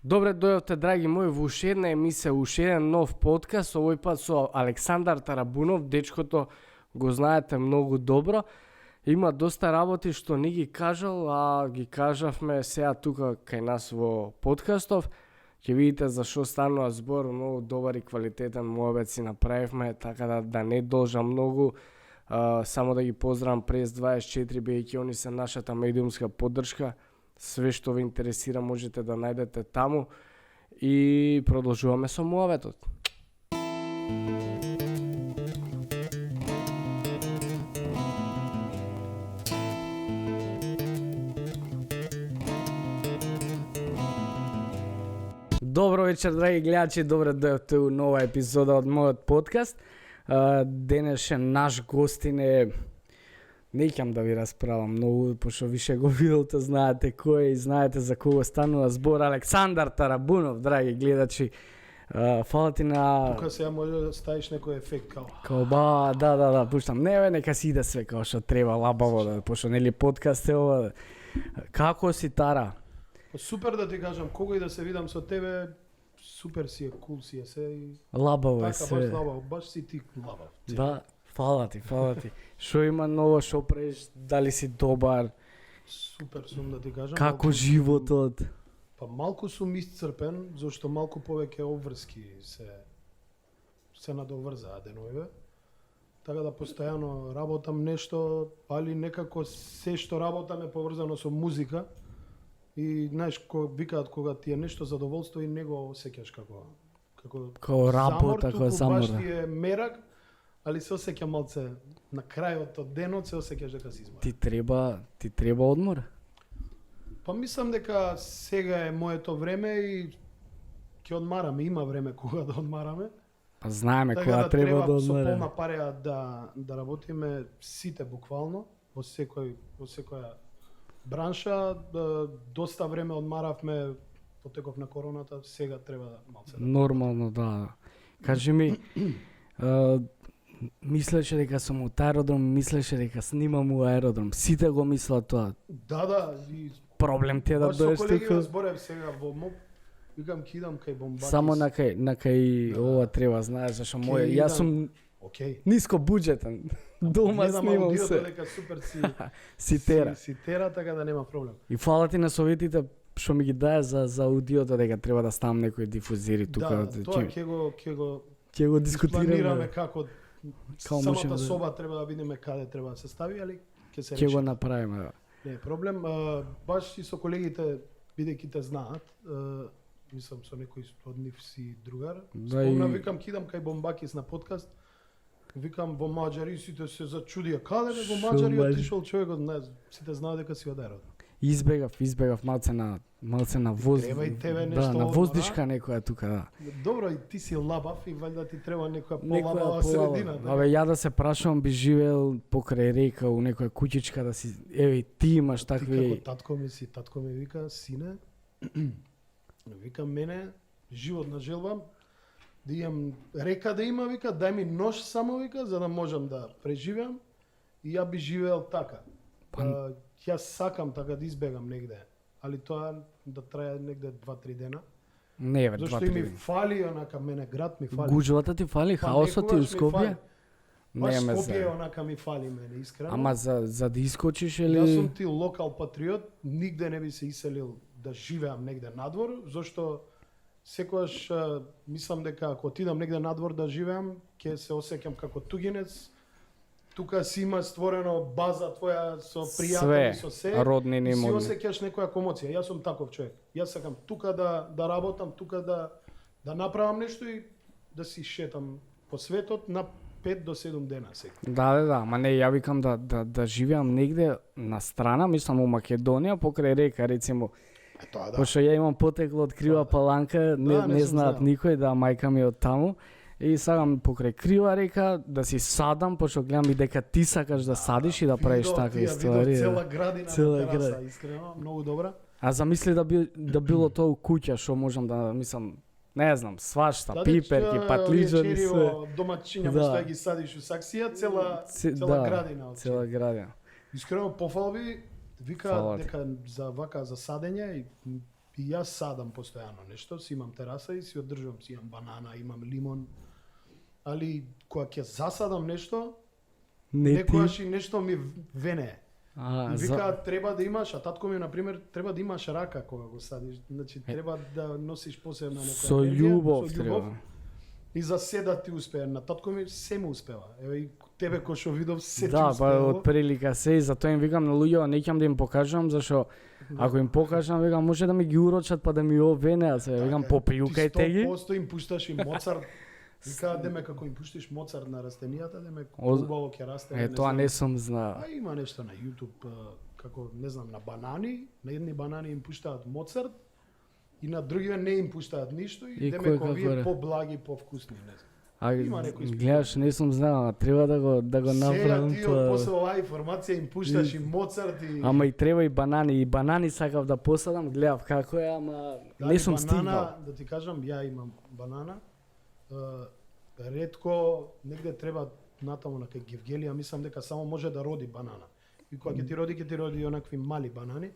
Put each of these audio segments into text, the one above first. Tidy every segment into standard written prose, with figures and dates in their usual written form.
Добре дојавте, драги мои, во уште една емисија, уште еден нов подкаст, овој пат со Александар Тарабунов, дечкото го знаете многу добро. Има доста работи што не ги кажал, а ги кажавме сега тука кај нас во подкастов. Ќе видите за што станува збор, многу добар и квалитетен муабет си направивме, така да не должам многу. Само да ги поздравам Прес 24, бидејќи они се нашата медиумска поддршка. Све што ве интересира можете да најдете таму и продолжуваме со муабетот. Добро вечер, драги гледачи, добре дојавте у нова епизода од мојот подкаст. Денешен наш гостин е, не ќам да ви расправам многу, пошто више го виделте, знаете кој е и знаете за кого станува збор. Александар Тарабунов, драги гледачи. Фала ти на... Тука сега може да ставиш некој ефект као... Да, пуштам. Не бе, нека си иде све како што треба, лабаво, да, пошто нели подкаст е ова. Како си, Тара? Супер да ти кажам, кога и да се видам со тебе, супер си е, кул си е се и... Лабаво е така, се. баш лабаво, баш си ти лабав. Да, фала ти. Шо има ново, шо правиш, дали си добар? Супер сум да ти кажам. Како животот? Па малку сум исцрпен, зашто малку повеќе обврски се надоврзаа деновиве. Така да постојано работам нешто, али некако се што работам е поврзано со музика. И знаеш, викаат кога ти е нешто задоволство и него осеќаш како работа, како замор. Баш ти е мерак, али се осеќа малце на крајот од денот, се осеќаш дека си изморен. Ти треба одмор? Па мислам дека сега е моето време и ќе одмараме, има време кога да одмараме. Па знаеме така кога да треба да со одмораме. полна пареа да работиме сите буквално во секоја бранша. Доста време одмаравме во теков на короната, сега треба да малце. Нормално, да. Кажи ми, мислеше дека сум од аеродром, мислеше дека снимам у аеродром. Сите го мислат тоа. Да, и Проблем ти е да баш со доеш колеги тука. зборев сега во МОП. Викам ќе идам кај Бомбакис. Само на кај ова треба, знаеш, зашто мој, јас сум окей. ниско буџетен. Дома снимам аудиото се. дека супер Си тера. Си тера, така да нема проблем. И фала ти на советите што ми ги даде за аудиото, дека треба да ставам некои дифузири тука. Да, тоа ќе го дискутираме. планираме како самата можеме да- соба треба да видиме каде треба да се стави, али ќе се Ќе реши. го направиме, да. Не е проблем. Баш и со колегите, бидејќи те знаат, мислам со некој од нив си другар. Да, и- Спомнам, викам, кидам кај Бомбакис на подкаст. Викам, во Маđари сите се зачудија. Каде бе во Маđари Маđари? отишол човекот? Не, сите знаат дека си од аеродром. Избегав малце на воз. Треба и тебе да, нешто на одмор, воздишка некоја тука, да. Добро, и ти си лабав и валјда ти треба некоја Некоја полабава средина. така? Абе, ја да се прашувам, би живеел покрај река у некоја куќичка да си, еве, ти имаш Ти такви... како татко ми вика, сине, вика мене, животна желбам, да имам река да има, вика, дај ми нож само, вика, за да можам да преживеам и ја би живеел така. Јас сакам така да избегам негде, али тоа да трае негде 2-3 дена. Не, бе, Зашто и ми фали, онака, мене град ми фали. Гужвата ти фали, Па хаосот ти у некогаш ми фали. Скопје? Баш Не ме Скопје за. онака ми фали мене, искрено. Ама за да искочиш Јас сум или... ти локал патриот, нигде не би се иселил да живеам негде надвор, зашто секогаш мислам дека ако отидам негде надвор да живеам, ќе се осеќам како туѓинец. Тука си има створено база твоја со пријатели, со се. роднини, И си модни. осеќаш некоја комоција. Јас сум таков човек. Јас сакам тука да работам, тука да направам нешто и да си шетам по светот на 5 до 7 дена сега. Да, ама не, ја викам да живеам негде на страна, мислам у Македонија, покрај река, рецимо. Тоа Пошто ја имам потекло од Крива Паланка, не не сум знаат знаел. никој, да, мајка ми е од таму. И сакам покрај Крива река да си садам, пошто гледам и дека ти сакаш да садиш и да правиш такви ствари. Видов да. цела градина Цела на тераса, град. искрено, многу добра. А замисли да било тоа у куќа, што можам да, мислам, не знам, свашта, Да, пиперки, патлиџани, вечери све. домаќиња Да. што ја ги садиш у саксија, цела Да, градина. цела градина. Искрено пофалби, вика Фала ти. дека за вака за садење и И јас садам постојано нешто, си имам тераса и си одржувам, си имам банана, имам лимон. Али кога ќе засадам нешто, некојаш и нешто ми вене. И вика треба да имаш, а татко ми например треба да имаш рака кога го садиш. Значи треба да носиш посебна некоја со енергија, љубов со треба. И за се да ти успее. На татко ми се му успева. Еве и тебе кој што видов се ти Да, па успева. од прилика се и затоа им викам на луѓето, не ќе да им покажам зашо ако им покажам, викам може да ми ги урочат па да ми овенеат, се викам поприукајте ги. Ти 100% им пушташ и Моцарт. Вика деме како им пуштиш Моцарт на растенијата, деме Од- убаво ќе расте. Тоа не сум знал. А има нешто на YouTube, како не знам, на банани, на едни банани им пуштаат Моцарт и на другиве не им пуштаат ништо и И деме кој како како вие ре? поблаги, повкусни, не знам. А Има некои гледаш, не сум знал, треба да го Сега направам ти тоа. после оваа информација им пушташ и Моцарт и Ама и треба и банани сакав да посадам, гледав како е, ама Да, не и сум банана, стигнал. Да ти кажам, ја имам банана. Ретко негде треба натаму на кај Гевгелија, мислам дека само може да роди банана. И кога ќе ти роди онакви мали банани.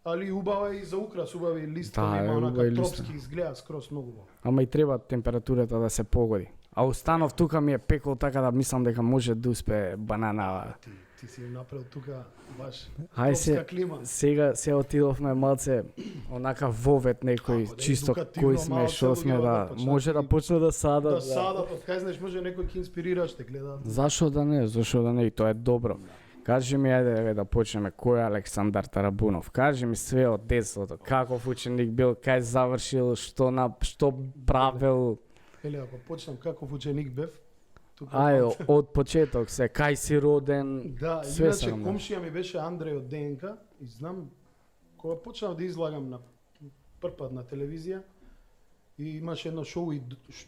Али убава и за украс, убави листови, Да, има убави онака листови. тропски, изгледа скроз многу убаво. Ама и треба температурата да се погоди. А останов тука ми е пекол така да мислам дека може да успее банана. Ти си направил тука баш Ај тропска клима. Сега отидовме малце онака вовет некој Ако да чисто едукативно кој сме, малце што сме луѓето да да почнат може да и- почне да садат. Да садат, од кај знаеш може некој ќе инспирира, ще гледаат. Зашо да не, и тоа е добро. Кажи ми ајде да почнеме кој е Александар Тарабунов. Кажи ми све од детството, каков ученик бил, кај завршил, што правил. Еле ако почнам каков ученик бев, тука Ај од почеток се, кај си роден. да, све иначе сакам да. комшија ми беше Андреј од ДНК и знам кога почнав да излагам на прв пат на телевизија и имаше едно шоу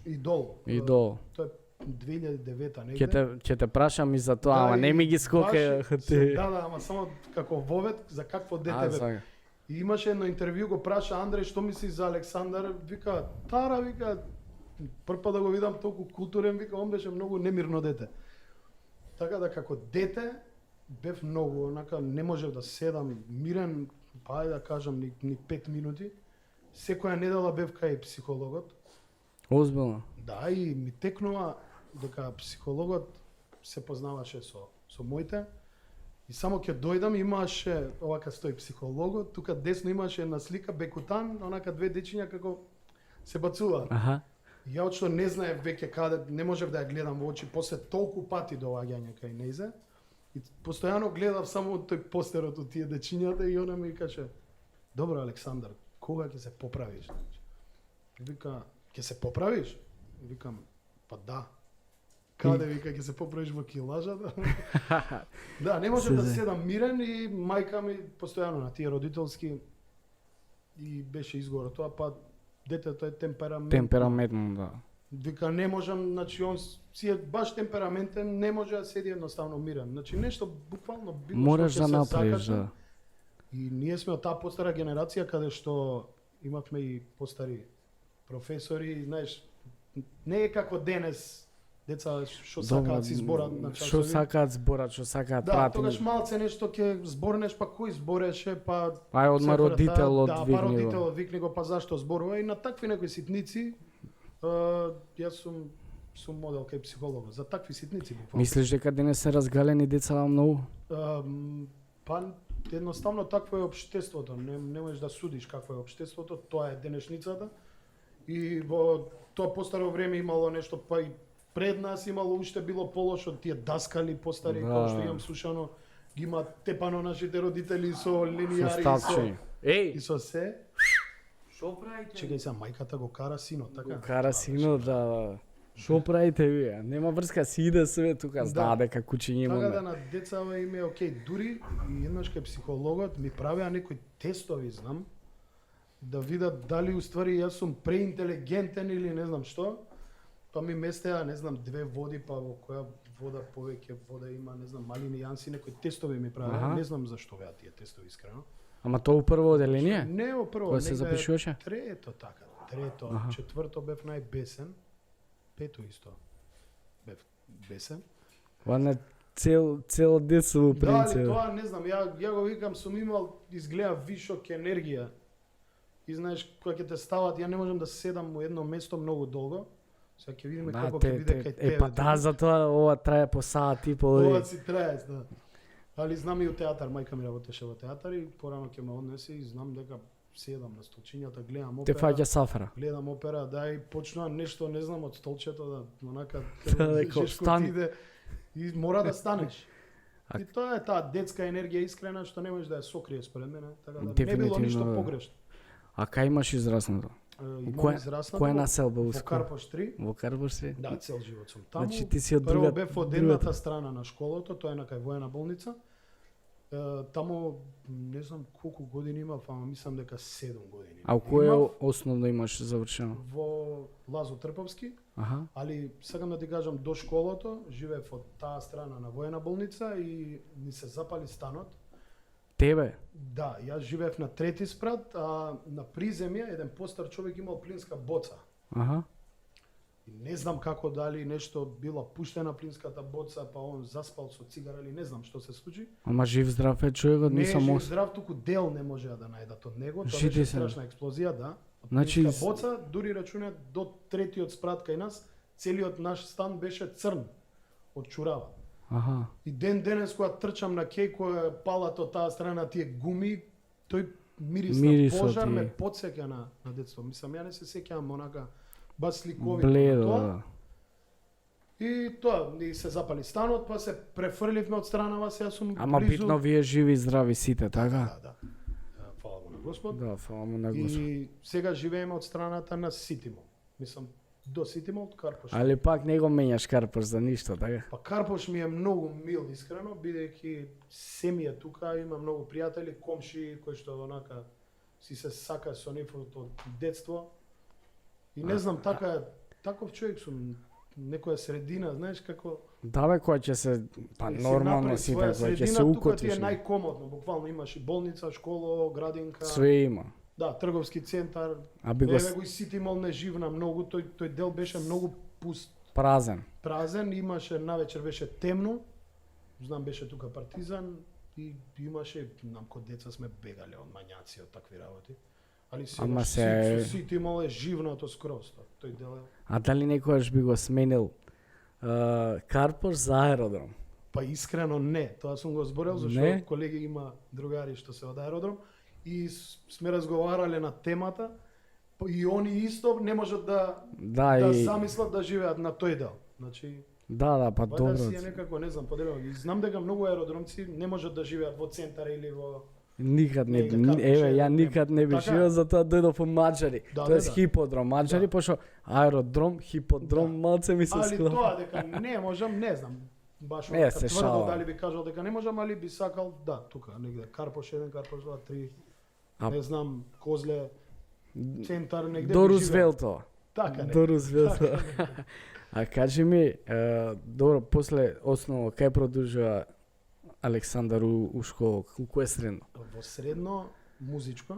Идол. Идол. Тоа е 2009 негде. Ќе те прашам и за тоа, ама и не ми ги скоке. баш се- Да, ама само како вовет за какво дете бев. сака. И имаше едно интервју, го праша Андреј што мисли за Александар, вика, Тара, вика, прв пат да го видам толку културен, вика, он беше многу немирно дете. Така да како дете бев многу, онака не можев да седам мирен, па ајде да кажам ни 5 минути. Секоја недела бев кај психологот. Озбилно. Да, и ми текнува дека психологот се познаваше со моите. И само ќе дојдам, имаше, овака стои психологот, тука десно имаше една слика, бекутан, онака две дечиња како се бацуваат. Аха. И ја очто не знаев веќе каде, не можев да ја гледам во очи, после толку пати доаѓање кај нејзе. И постојано гледав само тој постерот од тие дечињата и она ми каже, добро Александар, кога ќе се поправиш? И вика, ќе се поправиш? И викам, па да. Каде вика ќе се поправиш во килажата? Да, не можев да седам мирен и мајка ми постојано на тие родителски и беше изговор тоа, па детето е Темпераментно, да. Вика не можам, значи он си е баш темпераментен, не може да седи едноставно мирен. Значи нешто буквално било Мораш што да ќе се направиш, закача. да. И ние сме од таа постара генерација каде што имавме и постари професори, знаеш, не е како денес деца што сакаат си зборат на Што часови. сакаат зборат, што сакаат Да, пратат. тогаш малце нешто ќе зборнеш, па кој збореше, па Ај одма цифрата, родител да, па одвигни родител го. одвикни го, па зашто зборува и на такви некои ситници, јас сум модел кај психолог, за такви ситници буквално. Мислиш дека денес се разгалени деца многу? Па едноставно такво е општеството, не можеш да судиш какво е општеството, тоа е денешницата. И во тоа постаро време имало нешто, па и пред нас имало уште било полошо, тие даскали постари, Да. како што имам слушано, ги има тепано нашите родители со Со линијари стапчи. и Еј, со се. што правите? Чекај сега, мајката го кара синот, така? Кара синот, да. Што правите вие? Нема врска, си иде све тука, знаа дека куќиња Така да имаме. на децава им е окей, дури и еднаш кај психологот ми правеа некои тестови, знам, да видат дали уствари јас сум преинтелигентен или не знам што, па ми местеа, не знам, 2 води, па во која вода повеќе вода има, не знам, мали нијанси, некои тестови ми правеа, Аха. не знам зашто беа тие тестови искрено. Ама тоа у прво оделение? Не, во прво, Кога се негде запишуваше? трето така, трето, Аха. четврто бев најбесен, пето исто бев бесен. Ова не цел детство во Да, принцип. али тоа не знам, ја го викам, сум имал изгледа вишок енергија. и знаеш кога ќе те стават, ја не можам да седам во едно место многу долго. Сега ќе видиме Да, како ќе биде кај тебе. па да, затоа ова трае по сат и по. Ова си трае, да. Али знам и у театар, мајка ми работеше во театар и порано ќе ме однесе и знам дека седам на столчињата, гледам Те опера. фаќа сафра. Гледам опера, да и почнува нешто, не знам, од столчето да онака Реко, стани. иде и мора да станеш. А- И тоа е таа детска енергија искрена што не можеш да ја сокриеш пред мене, така да не било Дефинитивно, ништо да. погрешно. А кај имаш израснато? Имам Која- израснато Која во- населба во уско? Карпош 3. Во Карпош си? Да, цел живот сум таму. Значи ти си од Прво друга. бев од едната страна на школото, тоа е на кај воена болница. Таму не знам колку години имав, ама мислам дека 7 години. А кој Имав основно имаш завршено? во Лазо Трповски, Аха. али сакам да ти кажам до школото, живеев од таа страна на воена болница и ни се запали станот. Тебе? Да, јас живеев на трети спрат, а на приземје еден постар човек имал плинска боца. Аха. И не знам како дали нешто била пуштена плинската боца, па он заспал со цигара или не знам што се случи. Ама жив здрав е човекот, Не е мислам жив ос. здрав, туку дел не можеа да најдат од него. Тоа Жити беше се. страшна експлозија, да. Од Значи, плинска боца, дури рачунат до третиот спрат кај нас, целиот наш стан беше црн од чурава. Аха. И ден денес кога трчам на кеј која палат од таа страна тие гуми, тој мирис Мирисот на пожар и- ме потсеќа на детство. Мислам, ја не се сеќавам онака баш сликовито Бледо, на тоа. да. И тоа, и се запали станот, па се префрливме од странава, сега сум Ама близу. битно вие живи и здрави сите, така? Да. Фала му на Господ. Да, фала му на Господ. И сега живееме од страната на Ситимол. Мислам, до Ситимол, Карпош. Али пак не го менјаш Карпош за ништо, така? Па Карпош ми е многу мил, искрено, бидејќи семија тука, има многу пријатели, комши, кои што онака си се сака со нив од детство. И не знам, таков човек сум, некоја средина, знаеш како Да бе, кој ќе се, па си нормално направи сите, своја кој ќе средина, се тука ти е укотиш. најкомодно, буквално имаш и болница, школа, градинка, Све има. да, трговски центар. А би го Еве го и Ситимол не живна многу, тој дел беше многу пуст, празен. празен, имаше навечер беше темно. Знам беше тука партизан и имаше, нам кога деца сме бегале од мањаци од такви работи. Али Ама сега се- Ситимол е живнато скроз, тој дел е. А дали некојаш би го сменил Карпош за аеродром? Па искрено не, тоа сум го зборел зашто Не? колеги има другари што се од аеродром и сме разговарале на темата па и они исто не можат да Да, и... замислат да живеат на тој дел. Значи, Да, па вајда добро. си е некако, не знам, поделено. И знам дека многу аеродромци не можат да живеат во центар или во... Никад не, Негде Карпош еве, е, ја нема. никад не би Така е. живеел, затоа дојдов во Маđари. Да, Тоест да. хиподром Маđари, Да. пошто аеродром, хиподром, Да. малце ми се Али склопи. тоа дека не можам, не знам. Баш Не, онака се тврдо шалам. дали би кажал дека не можам, али би сакал, да, тука, негде, Карпош 1, Карпош 2, 3, А- не знам, Козле, центар, негде До би живеел. Рузвелто. Така не. До Рузвелто. Така А кажи ми, добро, после основно, кај продолжува Александар у школа, у кој средно? Во средно, музичко.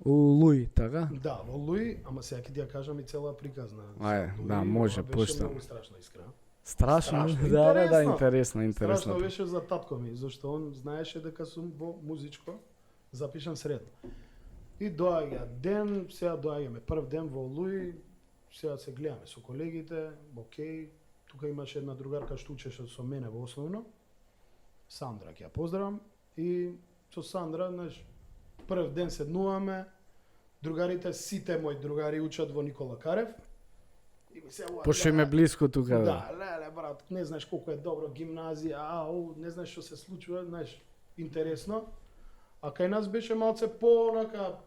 У Луи, така? Да, во Луи, ама сега ќе ти ја кажам и цела приказна. Ајде, За Луи, да, може, ова беше пушта. многу страшно, искрено. Страшно? Страшно, Да, интересно. интересно. Страшно беше за татко ми, зашто он знаеше дека сум во музичко, запишан средно. И доаѓа ден, сега доаѓаме прв ден во Луи, сега се гледаме со колегите, окей, тука имаше една другарка што учеше со мене во основно, Сандра, ќе ја поздравам, и со Сандра, знаеш, прв ден седнуваме, другарите, сите мои другари учат во Никола Карев, и ми се Пошто им е близко тука, да. да, леле, брат, не знаеш колку е добро гимназија, не знаеш што се случува, знаеш, интересно. А кај нас беше малце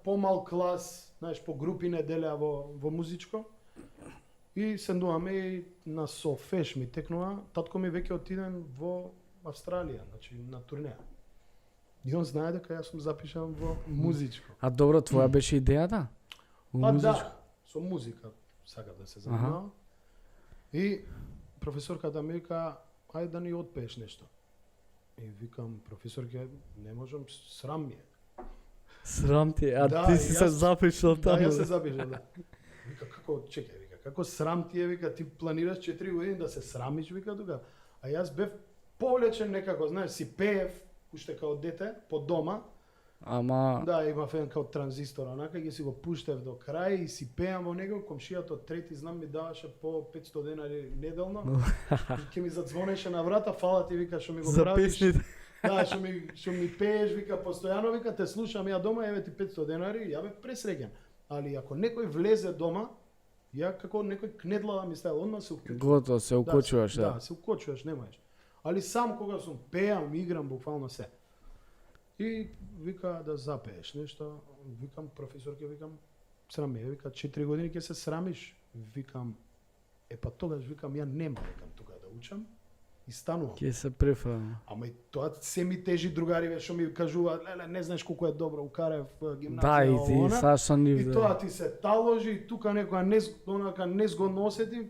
помал клас, знаеш, по групи не делеа во музичко. И седнуваме и на Софеш ми текнува, татко ми веќе отиден во Австралија, значи на турнеја. И он знае дека јас сум запишан во музичко. А добро, твоја беше идејата? У Па музичко? да, со музика сакав да се занимавам. И професорката ми вика, ајде да ни отпееш нешто. И викам, професорке, не можам, срам ми е. Срам ти, а Да, ти си се јас- запишал Да, таму. јас се запишам, да. Вика, како, чекај, вика, како срам ти е, вика, ти планираш 4 години да се срамиш, вика, тука. А јас бев повлечен некако, знаеш, си пеев, уште као дете, по дома, Ама Да, имав еден као транзистор, онака ги си го пуштев до крај и си пеам во него, комшијата од трети знам ми даваше по 500 денари неделно. Ќе ми задзвонеше на врата, фала ти, вика, што ми го за правиш. песните. Да, што ми пееш, вика, постојано, вика, те слушам ја дома, еве ти 500 денари, ја бев пресреќен. Али ако некој влезе дома, ја како некој кнедла да ми ставил, одма се уклучуваш. Готово се укочуваш, да. Да, се укочуваш, немаеш. Али сам кога сум пеам, играм, буквално се. И вика да запееш нешто, викам професорке, викам сраме, вика 4 години ќе се срамиш, викам па тогаш викам ја нема викам тука да учам и станувам. Ќе се префрам. Ама и тоа се ми тежи другари што ми кажуваат, леле не знаеш колку е добро укарев гимназија. Да, и ти она, сашо нив. и тоа ти се таложи, и тука некоја онака незгодно осетив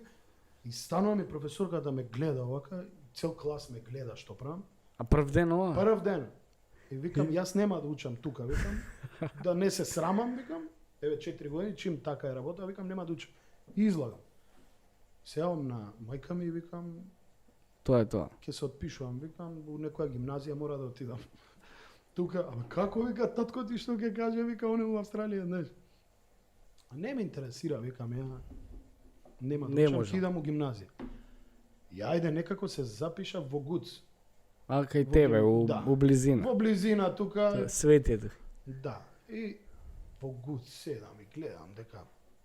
и станувам и професорката ме гледа овака, цел клас ме гледа што правам. А прв ден ова? Прв ден. И викам, јас нема да учам тука, викам, да не се срамам, викам, еве 4 години, чим така е работа, викам, нема да учам. И излагам. Се јавам на мајка ми и викам, Тоа е тоа. ќе се отпишувам, викам, у некоја гимназија мора да отидам. Тука, ама како, вика, татко ти што ќе каже, вика, оне у Австралија, знаеш. Не ме интересира, викам, ја нема да Не учам, можам. ќе идам у гимназија. И ајде, некако се запиша во ГУЦ. А кај тебе, Да. у близина. Во близина тука. Светите. Да. И во ГУЦ седам и гледам дека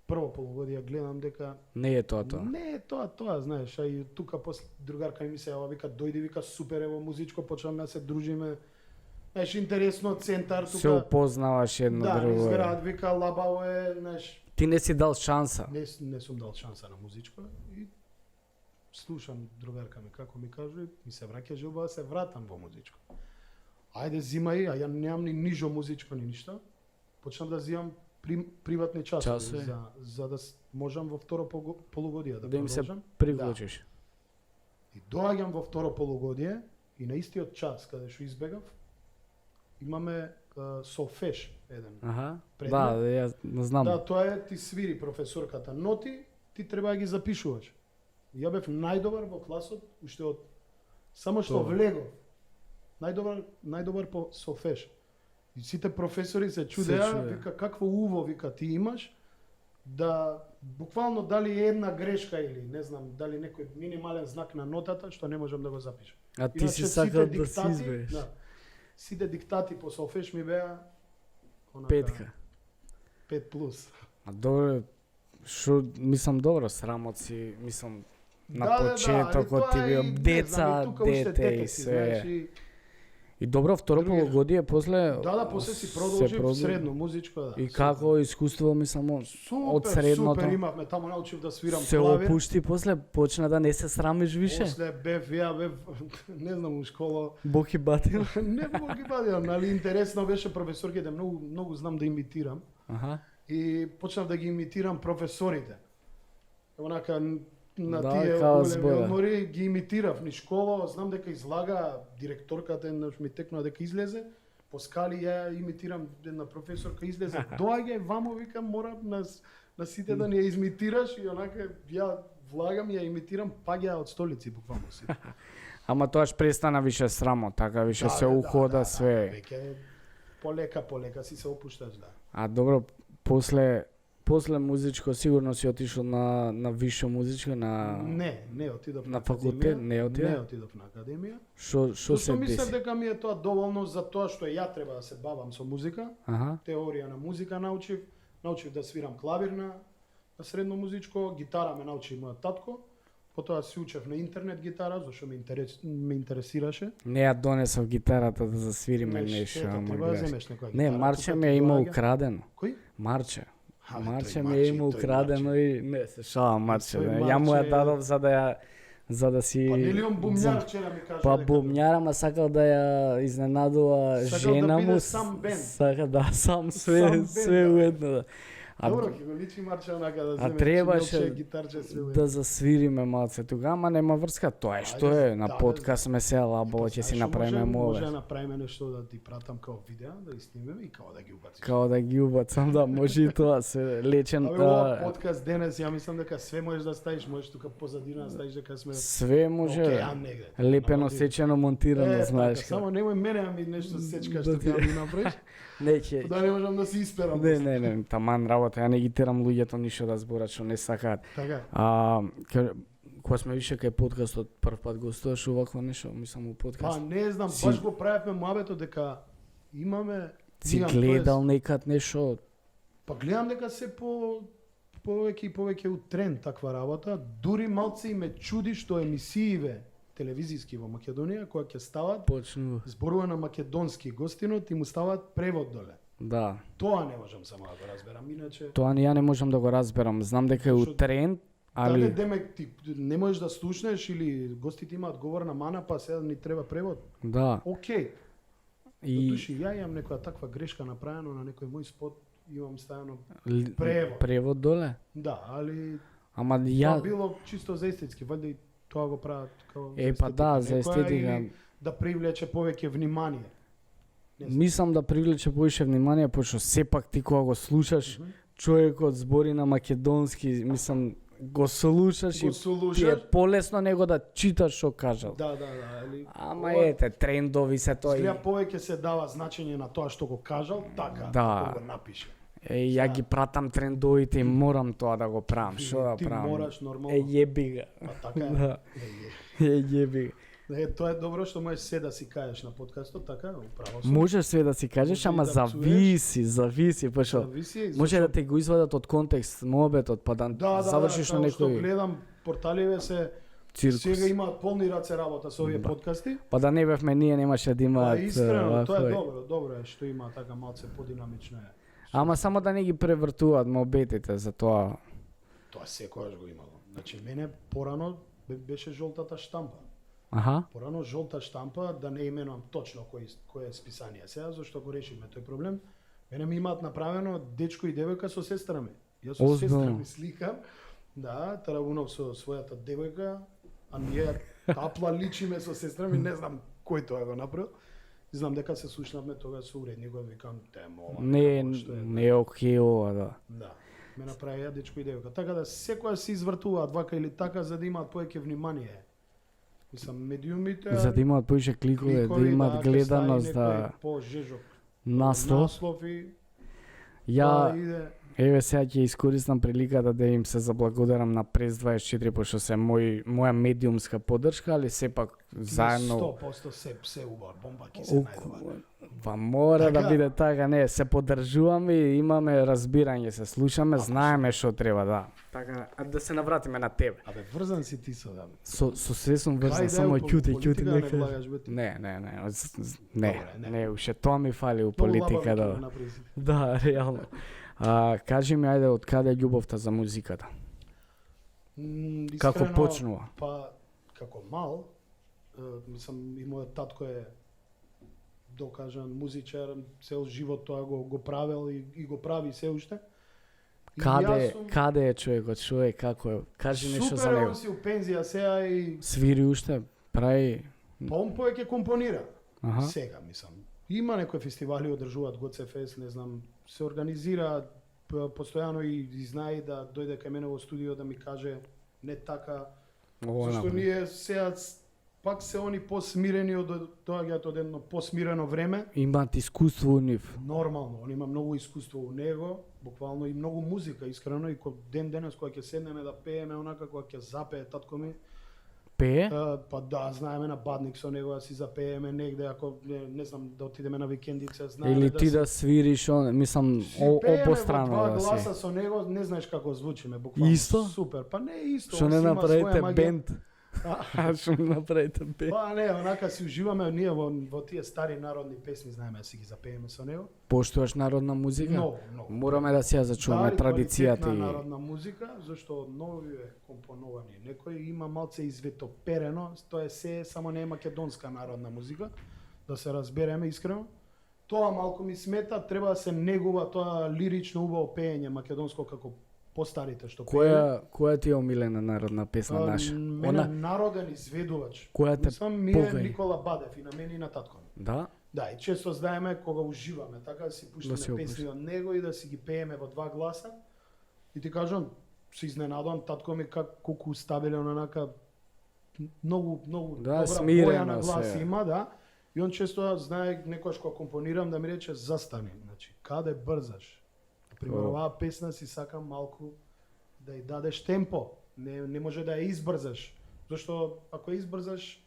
прво полугодие гледам дека Не е тоа тоа. не е тоа, знаеш, а и тука после другарка ми се јава, вика дојди, вика супер ево музичко, почнаме да се дружиме. Знаеш, интересно центар тука. Се упознаваш едно да, друго. изград, вика лабаво е, знаеш, Ти не си дал шанса. не сум дал шанса на музичко и слушам другарка ми како ми кажува, ми се враќа желба да се вратам во музичко. Ајде зимај, а ја немам ни нижо музичко ни ништо. Почнав да земам приватни часови Часови. за да можам во второ полугодие да Да им се продолжам. приклучиш. И доаѓам во второ полугодие и на истиот час каде што избегав имаме солфеш еден. Аха. Предмет. Да, ја знам. Да, тоа е ти свири професорката ноти, ти треба да ги запишуваш. Ја бев најдобар во класот, уште од само што Тоа. влегов. Најдобар по солфеш. И сите професори се чудеа, чудеа. вика какво уво вика ти имаш да буквално дали една грешка или не знам дали некој минимален знак на нотата што не можам да го запишам. А ти Иначе си сите сакал да си диктати- избереш. Да, сите диктати по солфеш ми беа онака, Петка. 5+. А добро, шо мислам добро, срамот си, мислам на али почетокот ти тоа био и, не деца, знам, и тука уште дете дете и си, све. знаеш, и- И добро, второ Други- полугодие после Да, после си продолжив продолжи. средно музичко, да. И како искуство, мислам, од средното Супер имавме, таму научив да свирам се клавир. опушти, после почна да не се срамиш више. После бев, не знам, у школа, Бог и батил. не мога ги бадам, али интересно беше професорките, многу знам да имитирам. Аха. И почнав да ги имитирам професорите. Онака, на Да, тие као големи збора. одмори ги имитирав ни школа, знам дека излага директорката, еднаш ми текнува дека излезе, по скали ја имитирам една професорка излезе, доаѓај вамо, викам, мора на сите да ни ја имитираш и онака ја влагам и ја имитирам, паѓа од столици буквално си. Ама тоаш престана више срамо, така више се ухода све. Веќе полека си се опушташ, да. А добро, после музичко сигурно си отишол на висше музичко, на Не отидов на академија. факултет, не отиде? Не отидов на академија. Шо се Што мислев деси? дека ми е тоа доволно за тоа што ја треба да се бавам со музика. Аха. Теорија на музика научив да свирам клавир на средно музичко, гитара ме научи мојот татко. Потоа си учев на интернет гитара, зашто ме интересираше. Не ја донесов гитарата да засвириме нешто, ама треба да гледаш. земеш некоја Не, гитара, Марче тука ми е ти имал доаѓа. украдено. Кој? Марче. Абе, Марче тој ми е имал тој украдено и не се шалам Марче. Тој бе. Ја му ја Марче- дадов за да си Па нели он бумњар вчера ми кажа Па дека- бумњар, ама сакал да ја изненадува Сакал да жена биде му. сам бенд. Сака да сам све Сам бенд, све да. уедно. Да. А Добро, ќе го личи Марче онака да А земе требаше чинелче, гитарче све. да засвириме малце тога, ама нема врска. Тоа е што Ајде, е, на да, подкаст ме се лабово, ќе си направиме Може да мове. направиме нешто да ти пратам као видео, да ги снимеме и као да ги убациш. Као да ги убацам, да, може и тоа се лечен. Абе, ова подкаст денес, ја мислам дека све можеш да ставиш, можеш тука позадина да ставиш дека сме Све може. океан негде. Лепено Наоди. сечено монтирано, знаеш. Така, само немој мене да ми нешто сечка Да што ти- ќе ми направиш. Неќе. Да не можам да се исперам. Не, таман работа, ја не ги терам луѓето ништо да зборат што не сакаат. Така. Кога сме више кај подкастот прв пат гостуваш увакво нешто, мислам у подкаст. Па не знам, Си- баш го правевме муабето дека имаме Си имам, гледал некад нешто? Па гледам дека се повеќе и повеќе у тренд таква работа. Дури малце и ме чуди што емисииве телевизиски во Македонија кои ќе стават Почнува. зборува на македонски гостинот и му стават превод доле. Да. Тоа не можам само да го разберам, иначе Тоа ни ја не можам да го разберам. Знам дека е у Што- тренд, дали али демек ти не можеш да слушнеш или гостите имаат говорна мана па сега ни треба превод. да. Океј. И Души, ја имам некоја таква грешка направено на некој мој спот, имам ставено ли- превод. превод доле. Да, али Ама тоа ја било чисто за естетски, валјда и тоа го прават како па да, за некоја, естетика. или да привлече повеќе внимание. Не знам. мислам да привлече повише внимание, пошто сепак ти кога го слушаш, човекот збори на македонски, мислам го слушаш Го и ти е слушаш? полесно него да читаш што кажал. Да, али Ама ова- ете, трендови се тоа. Згледа повеќе се дава значење на тоа што го кажал, така, Да. како го напише. Ја ги пратам трендовите и морам тоа да го правам. Што да Ти правам? мораш нормално. Јеби га. Па така е. Да. Јеби га. Тоа е добро што можеш се да си кажеш на подкастот, така, управо сум. Можеш све да си кажеш, Може и ама да зависи, пошто Зависи, може зашто- да те го извадат од контекст мобетот, па да завршиш на како што некој гледам порталиве се циркус. сега имаат полни раце работа со овие Да. подкасти. Па да не бевме ние немаше да Па имаат искрено, тоа е вакво. добро е што има така малце подинамично е. Ама само да не ги превртуваат мобетите за тоа. Тоа секогаш го имало. Значи мене порано беше жолтата штампа. Аха. Порано жолта штампа, да не именувам точно кој е списание сега, зашто го решивме тој проблем. Мене ми имаат направено дечко и девојка со сестра ми. Јас со Озбилно. сестра ми сликам, да, Тарабунов со својата девојка, а ние тапла личиме со сестра ми, не знам кој тоа го направил. И знам дека се слушнавме тога со уредникот, викам, тема ова. Не што е, не е окей ова, да. Да. Ме направија дечко и девојка. Така да секоја се извртуваат вака или така за да имаат повеќе внимание. Мислам, медиумите... За да имаат повише кликове, да имаат ќе гледаност, стави некој да по-жежок наслов. наслов и Ја тоа иде. еве сега ќе искористам приликата да им се заблагодарам на Прес 24 пошто се моја медиумска поддршка, али сепак заедно 100% се убава бомба ќе се најдува. Па мора да Така. биде така, не, се поддржуваме и имаме разбирање, се слушаме, знаеме што треба, да. Така, а да се навратиме на тебе. Абе врзан си ти со да. Со се сум врзан, Кај да е само у ќути, политика не не кажи. влагаш, бе, ти. Не, Добре, не. не, уште тоа ми фали у Многу политика, лабаво ќе да. го направи си. Да, реално. Кажи ми, ајде, од каде е љубовта за музиката? Како Искрено, почнува? Па, како мал, мислам, и мојот татко е докажан музичар, цел живот тоа го правел и го прави се уште. И јас Каде, сум- каде е човекот, што е, како е? Кажи нешто за Супер, него. он си у пензија сега и Свири уште, прави... па он повеќе компонира. Аха. Сега, мислам. Има некои фестивали одржуваат ГЦФС, не знам, се организира постојано и знае да дојде кај мене во студио да ми каже не така, Ова зашто направи. ние сега пак се они посмирени од доаѓаат од едно посмирено време. Имаат искуство у нив. Нормално, он има многу искуство у него, буквално и многу музика, искрено, и ден денес кога ќе седнеме да пееме онака кога ќе запее татко ми, Пее? па да, знаеме на бадник со него да си запееме негде, ако не знам да отидеме на викендица, знаеме Или да ти си, да свириш, мислам, си пееме обострано во два да гласа си. со него, не знаеш како звучиме, буквално. Исто? Супер, па не е исто. Што он не си има направите своја магија. бенд? А, Што не направите бенд? Па не, онака си уживаме ние во тие стари народни песни, знаеме да си ги запееме со него. Поштуваш народна музика? Многу, многу. Мораме да си ја зачуваме Стари, традицијата квалитетна и... народна музика, зашто нови е компоновани. Некој има малце изветоперено, тоа е се само не е македонска народна музика, да се разбереме искрено. Тоа малку ми смета, треба да се негува тоа лирично убаво пеење македонско како постарите што Која ти е омилена народна песна наша? Мене народен изведувач. Која те Мислам, ми е покај? Никола Бадев и на мене и на татко ми. Да? Да, и често знаеме кога уживаме, така да си пуштиме си песни од него и да си ги пееме во два гласа. И ти кажам, се изненадувам татко ми колку стабилен онака многу Да, добра смирено боја на глас се. има, да. И он често знае некојаш кога компонирам да ми рече застани, значи каде брзаш. Например, оваа песна си сакам малку да ја дадеш темпо, не може да ја избрзаш, зашто ако ја избрзаш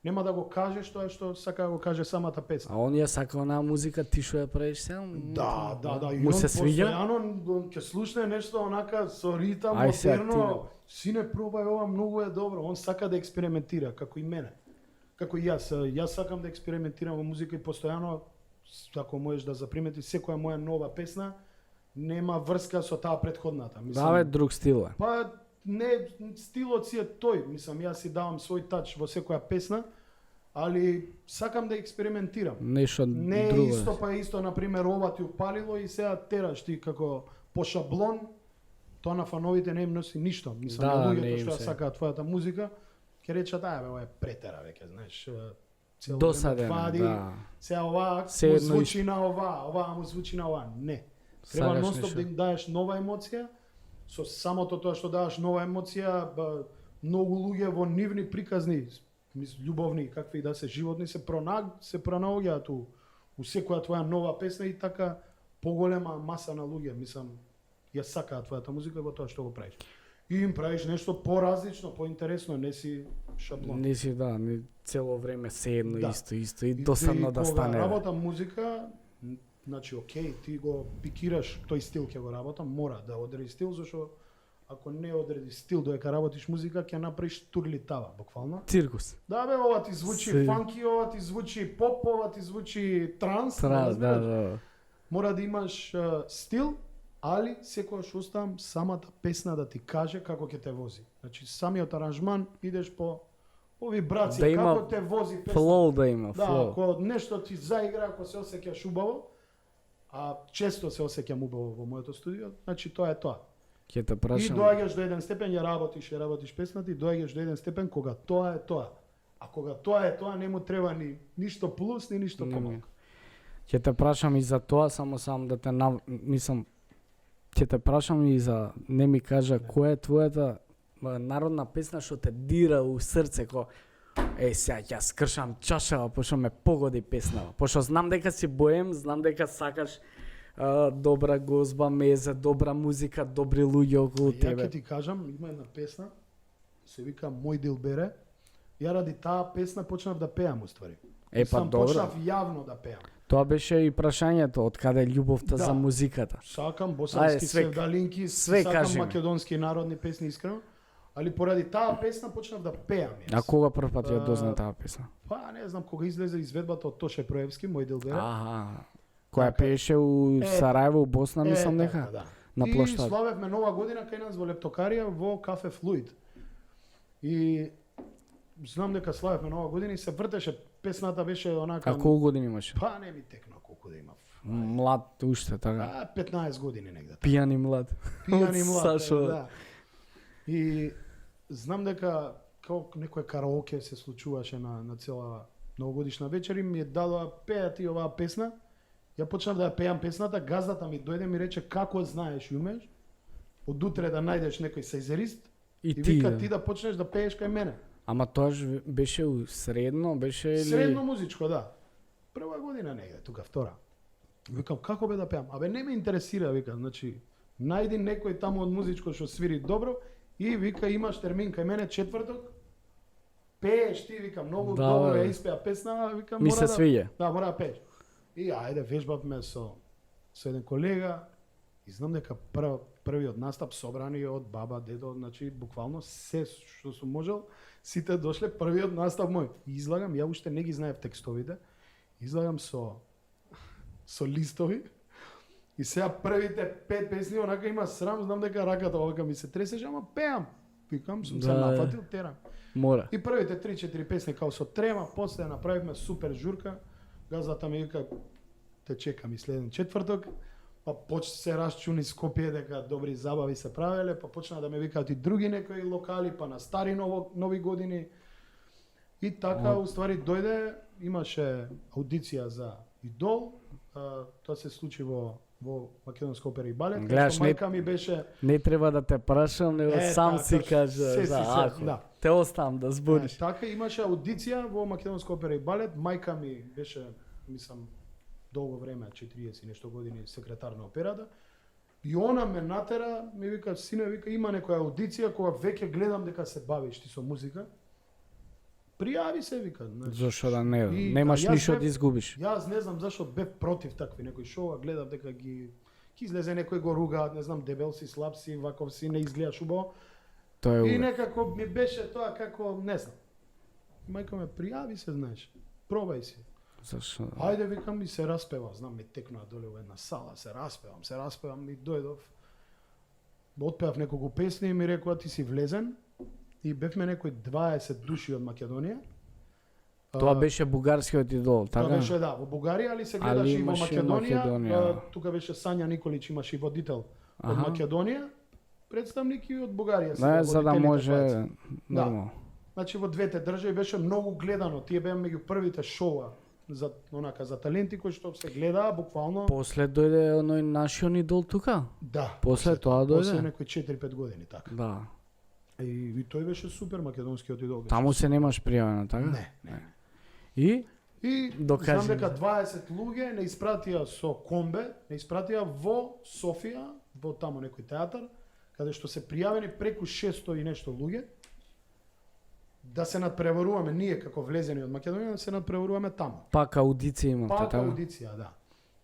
нема да го кажеш тоа што сака да го каже самата песна. А он ја сака онаа музика, ти што ја правиш сега? Да, и Му он се свиѓа? постојано ќе слушне нешто онака со ритам, Ај сега модерно. Сине, пробај ова, многу е добро. Он сака да експериментира, како и мене. Како и јас. Јас сакам да експериментирам во музика и постојано, ако можеш да заприметиш, секоја моја нова песна нема врска со таа претходната. Да, бе, друг стил е. Па не, стилот си е тој. Мислам, јас си давам свој тач во секоја песна, али сакам да експериментирам. Нешто Не е друго. исто, па исто, например, ова ти упалило и сега тераш ти како по шаблон, тоа на фановите не им носи ништо. Мислам, Да, не луѓето им што ја се. сакаат твојата музика, ќе речат, бе, ова е претера веќе, знаеш, цело Досадено, време вади, да. сега ова Се му едно звучи на ова му звучи на ова. Не. Треба Сакаш ностоп нешто. да им даеш нова емоција, со самото тоа што даваш нова емоција, многу луѓе во нивни приказни, љубовни, какви да се животни, се пронаоѓаат у секоја твоја нова песна и така поголема маса на луѓе, мислам, ја сакаат твојата музика во тоа што го правиш. И им правиш нешто поразлично, поинтересно, не си шаблон. Не си, да, не, цело време се едно, Да. исто и досадно да стане. Кога работам музика, значи окей, ти го пикираш тој стил ќе го работам, мора да одреди стил, зашто ако не одреди стил додека работиш музика, ќе направиш турлитава, буквално. Циркус. Да бе, ова ти звучи Се- фанки, ова ти звучи поп, ова ти звучи транс, Транс, да, разбираш? да. Мора да имаш стил, али секогаш оставам самата песна да ти каже како ќе те вози. Значи самиот аранжман идеш по вибрација, Да има како те вози песна. Флоу да има, Да, флоу. ако нешто ти заигра, ако се осеќаш убаво, а често се осеќам убаво во моето студио, значи тоа е тоа. Ќе те И прашам. доаѓаш до еден степен, ја работиш песната и доаѓаш до еден степен кога тоа е тоа. А кога тоа е тоа, не му треба ни ништо плюс, ни ништо Не, помалку. Ќе те прашам и за тоа, само да те мислам, ќе те прашам и за не ми кажа која е твојата народна песна што те дира у срце, сега ќе скршам чашава, пошто ме погоди песнава. Пошто знам дека си боем, знам дека сакаш добра гозба, мезе, добра музика, добри луѓе околу Ја тебе. ќе ти кажам, има една песна, се вика Мој Дилбере. Ја ради таа песна почнав да пеам уствари. Добро. Почнав јавно да пеам. Тоа беше и прашањето, од каде е љубовта Да. за музиката. Сакам босански Ајде, све- севдалинки, све сакам кажи ми. македонски народни песни искрено, али поради таа песна почнав да пеам јас. А кога прв пат ја А, дозна таа песна? Па не знам кога излезе изведбата од Тоше Проевски, Мој Дилбере. Аха. Која Така. пееше у Сараево, у Босна, мислам дека? така, да. на И плоштад. славевме нова година кај нас во Лептокарија во кафе Флуид. И знам дека славевме нова година и се вртеше песната, беше онака. А колку години имаше? Па не ми текна колку да имав. Млад уште, така. 15 години негде. Пијан и млад. Пијан и Од млад. Сашо. Да. И знам дека како некој караоке се случуваше на цела новогодишна вечер и ми дадоа пеа ти оваа песна. Ја почнав да ја пеам песната, газдата ми дојде ми рече како знаеш и умееш од утре да најдеш некој сајзерист И и ти, вика да. ти да почнеш да пееш кај мене. Ама тоаш беше у средно, беше или... Средно музичко, да. Прва година негде, тука втора. Викам како бе да пеам? Абе не ме интересира, вика, значи најди некој таму од музичко што свири добро и вика имаш термин кај мене четврток. Пееш ти, вика, многу Да, добро бе. ја испеа песна, вика Ми се да, свиѓа. да, мора да пееш. И ајде вежбавме со еден колега и знам дека првиот настап собрани од баба, дедо, значи буквално се што сум можел, сите дошле првиот настап мој. И излагам, ја уште не ги знаев текстовите, излагам со листови. И сега првите 5 песни, онака има срам, знам дека раката овака ми се тресеше, ама пеам. Викам, сум се Да. нафатил, терам. Мора. И првите 3-4 песни као со трема, после ја направивме супер журка. Газдата ми вика, те чекам и следен четврток. Па се расчуни Скопје дека добри забави се правеле, па почна да ме викаат и други некои локали, па на стари нови години. И така, уствари, дојде, имаше аудиција за Идол, тоа се случи во Македонска опера и балет, Гледаш, кај што мајка ми беше Не треба да те прашам, него сам си така, кажа се за си ако. да. Те оставам да збориш. Така имаше аудиција во Македонска опера и балет. Мајка ми беше, мислам, долго време, 40 и нешто години секретар на операта. И она ме натера, ми вика, сине, вика, има некоја аудиција кога веќе гледам дека се бавиш ти со музика. Пријави се, вика. Значи, Зошто да не? и- Немаш а јас ништо бев- да изгубиш. Јас не знам зашо бев против такви некои шоуа, гледав дека ги излезе некој го ругаат, не знам, дебел си, слаб си, ваков си, не изгледаш убаво. Тоа е И убаво. некако ми беше тоа како, не знам. Мајка ме пријави се, знаеш. Пробај си. Зашто? Ајде, викам, и се распева. Знам, ми текнува доле во една сала, се распевам и дојдов. Отпеав неколку песни и ми рекоа ти си влезен. И бевме некои 20 души од Македонија. Тоа беше бугарскиот идол, така? Тоа беше, да, во Бугарија, али се Али гледаше и во имаше и Македонија. Македонија. Тука беше Сања Николич, имаше и водител од Аха. Македонија. Представник и од Бугарија. Да, сега, за да водителите може пајци. нормално. Значи во двете држави беше многу гледано. Тие беа меѓу првите шоуа за онака за таленти кои што се гледаа буквално. После дојде оној нашиот идол тука? Да. После тоа После дојде? некои 4-5 години така. Да. И тој беше супер македонскиот идол. беше Таму се немаш пријавено, така? Не. И? И Докажи знам дека ми. 20 луѓе не испратија со комбе, не испратија во Софија, во таму некој театар, каде што се пријавени преку 600 и нешто луѓе, да се надпреваруваме ние како влезени од Македонија, да се надпреваруваме таму. Пак аудиција имате, Пак така? аудиција, да.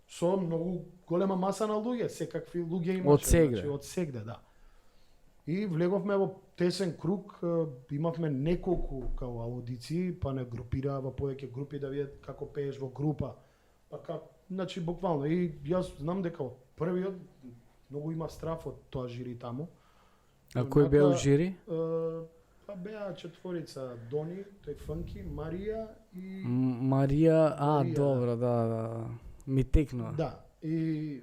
Со многу голема маса на луѓе, секакви луѓе имаше. Од сегде. Значи, од сегде, да. И влеговме во тесен круг, имавме неколку као аудиции, па не групираа во повеќе групи да видат како пееш во група. Па значи буквално и јас знам дека од првиот многу имав страф од тоа жири таму. А кој беа у жири? Па беа четворица Дони, тој Фанки, Марија и Марија, Марија, добро, да. Ми текнува. да. И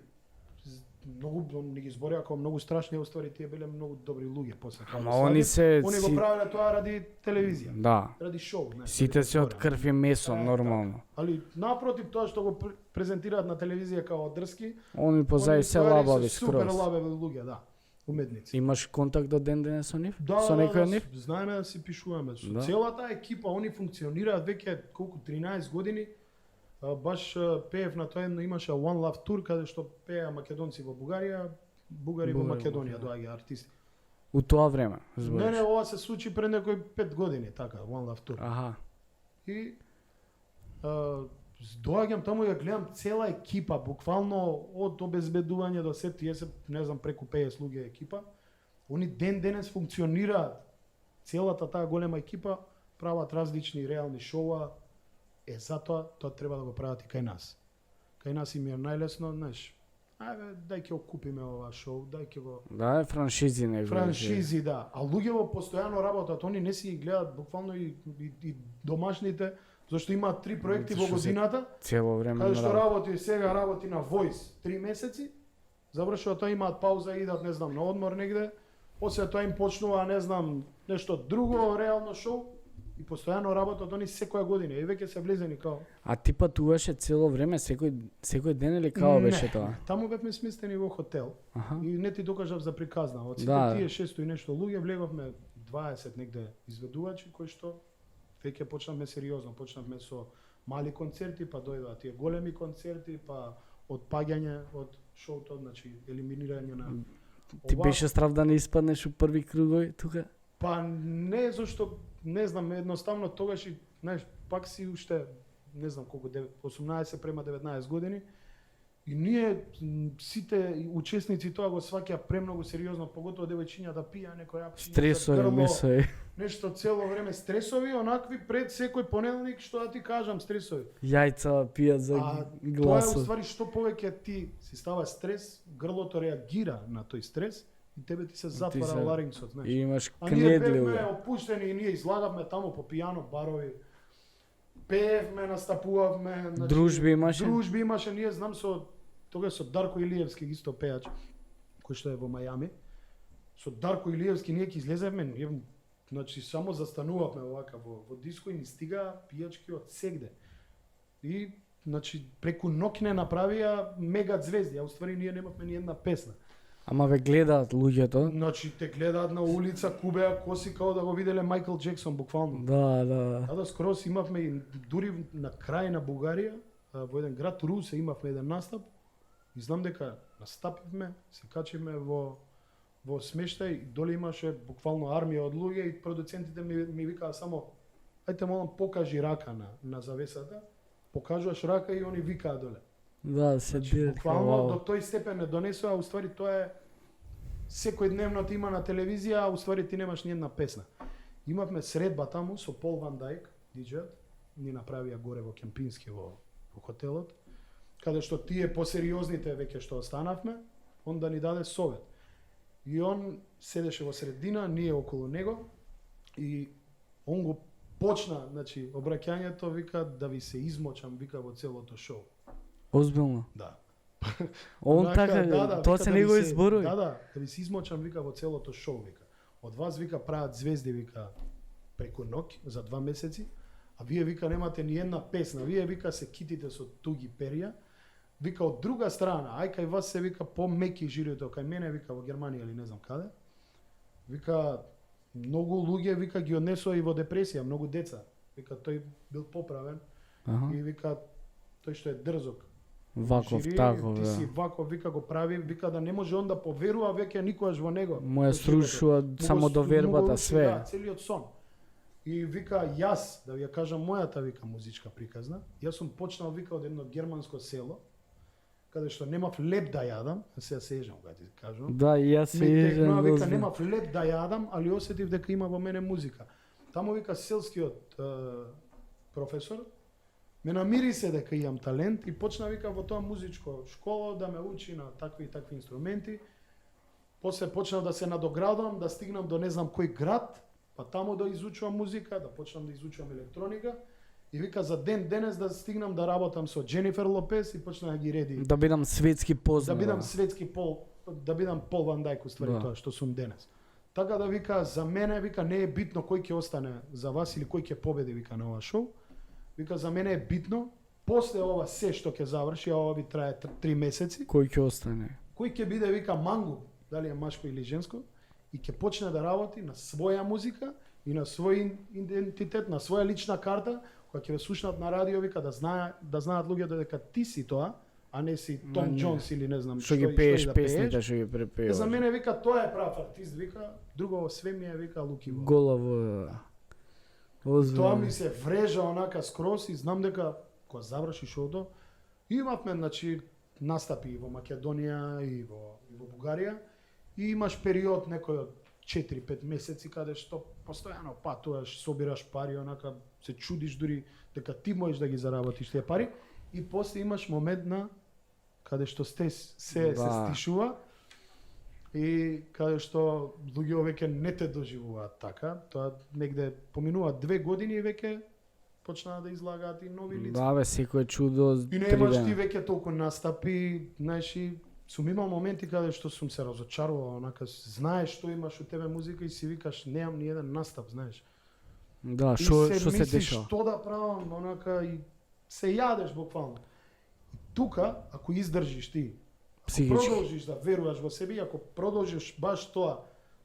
многу не ги збореа како многу страшни, а уствари тие биле многу добри луѓе после. Ама они се Они го правеле тоа ради телевизија, Да. ради шоу, не. Сите се од крв и месо, Е, нормално. Али напротив тоа што го презентираат на телевизија како дрски, Они позади се уствари лабави се супер скроз. лабави луѓе, да. Уметници. Имаш контакт до ден денес со нив? Да, Со некој од нив? знаеме да си пишуваме. Со Да. целата екипа, они функционираат веќе колку 13 години. Баш пеев на тоа едно имаше One Love Tour каде што пеа македонци во Бугарија, бугари во Бугари во Македонија Македонија. доаѓа артисти. У тоа време, Не, збориш. ова се случи пред некои 5 години, така, One Love Tour. Аха. И доаѓам таму и ја гледам цела екипа, буквално од обезбедување до се, тие се, не знам, преку 50 луѓе екипа. Они ден денес функционираат. Целата таа голема екипа прават различни реални шоуа. Затоа тоа треба да го прават и кај нас. Кај нас им е најлесно, знаеш, ајде, дај ќе окупиме ова шоу, дај ќе го Да, е франшизи не франшизи, да. А луѓето постојано работат, они не си ги гледат буквално и домашните, зашто имаат 3 проекти во Зашто се годината, Цело време каде на што работа. работи сега работи на Voice 3 месеци, завршува тоа имаат пауза и идат, не знам, на одмор негде, после тоа им почнува, не знам, нешто друго реално шоу и постојано работат они секоја година и веќе се влезени као. А ти патуваше цело време, секој ден или као беше тоа? Таму бевме сместени во хотел. Аха. И не ти докажав за приказна. Од сите Да. тие 600 и нешто луѓе влеговме 20 негде изведувачи кои што веќе почнавме сериозно, почнавме со мали концерти, па дојдоа тие големи концерти, па отпаѓање од шоуто, значи елиминирање на Ти ова. беше страв да не испаднеш у први кругови тука? Па не, зашто не знам, едноставно тогаш и знаеш, пак си уште не знам колку 18 према 19 години. И ние сите учесници тоа го сваќаа премногу сериозно, поготово девојчиња да пија некој апчиња, Стресови, месови. нешто цело време стресови, онакви пред секој понеделник, што да ти кажам, стресови. Јајца пијат за А тоа е гласов. уствари што повеќе ти си става стрес, грлото реагира на тој стрес и тебе ти се затвара се- ларингсот, знаеш. И имаш А ние кнедли. бевме опуштени и ние излагавме таму по пијано барови. Пеевме, настапувавме, Дружби имаше? Дружби имаше, ние знам тогаш со Дарко Илиевски исто пеач, кој што е во Мајами. Со Дарко Илиевски ние ќе излезевме, ние значи само застанувавме овака во диско и ни стига пијачки од сегде. И значи преку ноќ не направија мега звезди, а уствари ние немавме ни една песна. Ама ве гледаат луѓето. Значи те гледаат на улица, кубеа коси као да го виделе Майкл Джексон буквално. Да. Да, скрос имавме и дури на крај на Бугарија, во еден град Русе имавме еден настап. И знам дека настапивме, се качивме во смештај и доле имаше буквално армија од луѓе и продуцентите ми викаа само ајте молам покажи рака на завесата. Покажуваш рака и они викаат доле. Да, се директно. Буквално до тој степен не донесува, а уствари тоа е секој дневно ти има на телевизија, а уствари ти немаш ни една песна. Имавме средба таму со Пол Ван Дайк, диџејот, ни направија горе во Кемпински во хотелот, каде што тие посериозните веќе што останавме, он да ни даде совет. И он седеше во средина, ние околу него и он го почна, значи, обраќањето, вика, да ви се измочам, вика, во целото шоу. Озбилно. Да. Он така, тоа вика, се него ви изборови. Да, да ви се измочам, вика, во целото шоу, вика. Од вас, вика, прават звезди, вика, преку ноќ, за 2 месеци, а вие, вика, немате ни една песна. Вие, вика, се китите со туги перија. Вика, од друга страна, ај кај вас се, вика, помеки жириото, кај мене, вика, во Германија или не знам каде. Вика, многу луѓе, вика, ги однесоа и во депресија, многу деца. Вика, тој бил поправен. И вика, тој што е дрзок. Ваков, жири, таков, ти си да. ваков, вика, го прави, вика, да не може он да поверува веќе никогаш во него. Му ја во животот. срушува Му само го до му го вербата, руши, све. Да, целиот сон. И вика, јас, да ви ја кажам мојата, вика, музичка приказна, јас сум почнал, вика, од едно германско село, каде што немав леп да јадам, се ја сежам кога ти кажам. Да, и јас се Ми текнува, вика, ежам. немав леп да јадам, али осетив дека има во мене музика. Таму, вика, селскиот професор ме намири се дека имам талент и почна, вика, во тоа музичко школо да ме учи на такви и такви инструменти. После почнав да се надоградувам, да стигнам до не знам кој град, па таму да изучувам музика, да почнам да изучувам електроника. И вика, за ден денес да стигнам да работам со Дженифер Лопес и почна да ги реди. Да бидам светски познат. Да бидам светски да бидам Пол Ван Дайк, уствари, Да. тоа што сум денес. Така да, вика, за мене, вика, не е битно кој ќе остане за вас или кој ќе победи, вика, на ова шоу. Вика, за мене е битно, после ова се што ќе заврши, а ова би трае 3 месеци, Кој ќе остане? кој ќе биде, вика, мангу, дали е машко или женско, и ќе почне да работи на своја музика и на свој идентитет, на своја лична карта, која ќе ве слушнат на радио, вика, да знаат луѓето дека ти си тоа, а не си Том Џонс или не знам Што ги и пееш да песните, што ги За препеуваш. мене, вика, тоа е прав артист, вика, друго све ми е, вика, лукиво. Голаво. Тоа ми се врежа онака скрос и знам дека кога заврши шоуто, имавме, значи, настапи и во Македонија и во Бугарија и имаш период некој од 4-5 месеци каде што постојано патуваш, собираш пари, онака се чудиш дури дека ти можеш да ги заработиш тие пари и после имаш момент на каде што се стишува и каде што луѓе веќе не те доживуваат така, тоа негде поминува 2 години и веќе почнаа да излагаат и нови лица. Да, бе, секој чудо. И немаш ти веќе толку настапи, знаеш, и сум имал моменти каде што сум се разочарувал, онака знаеш што имаш у тебе музика и си викаш немам ни еден настап, знаеш. Да, И што се мислиш дешава? што да правам, онака и се јадеш буквално. И тука, ако издржиш ти, Психички. продолжиш да веруваш во себе, и ако продолжиш баш тоа,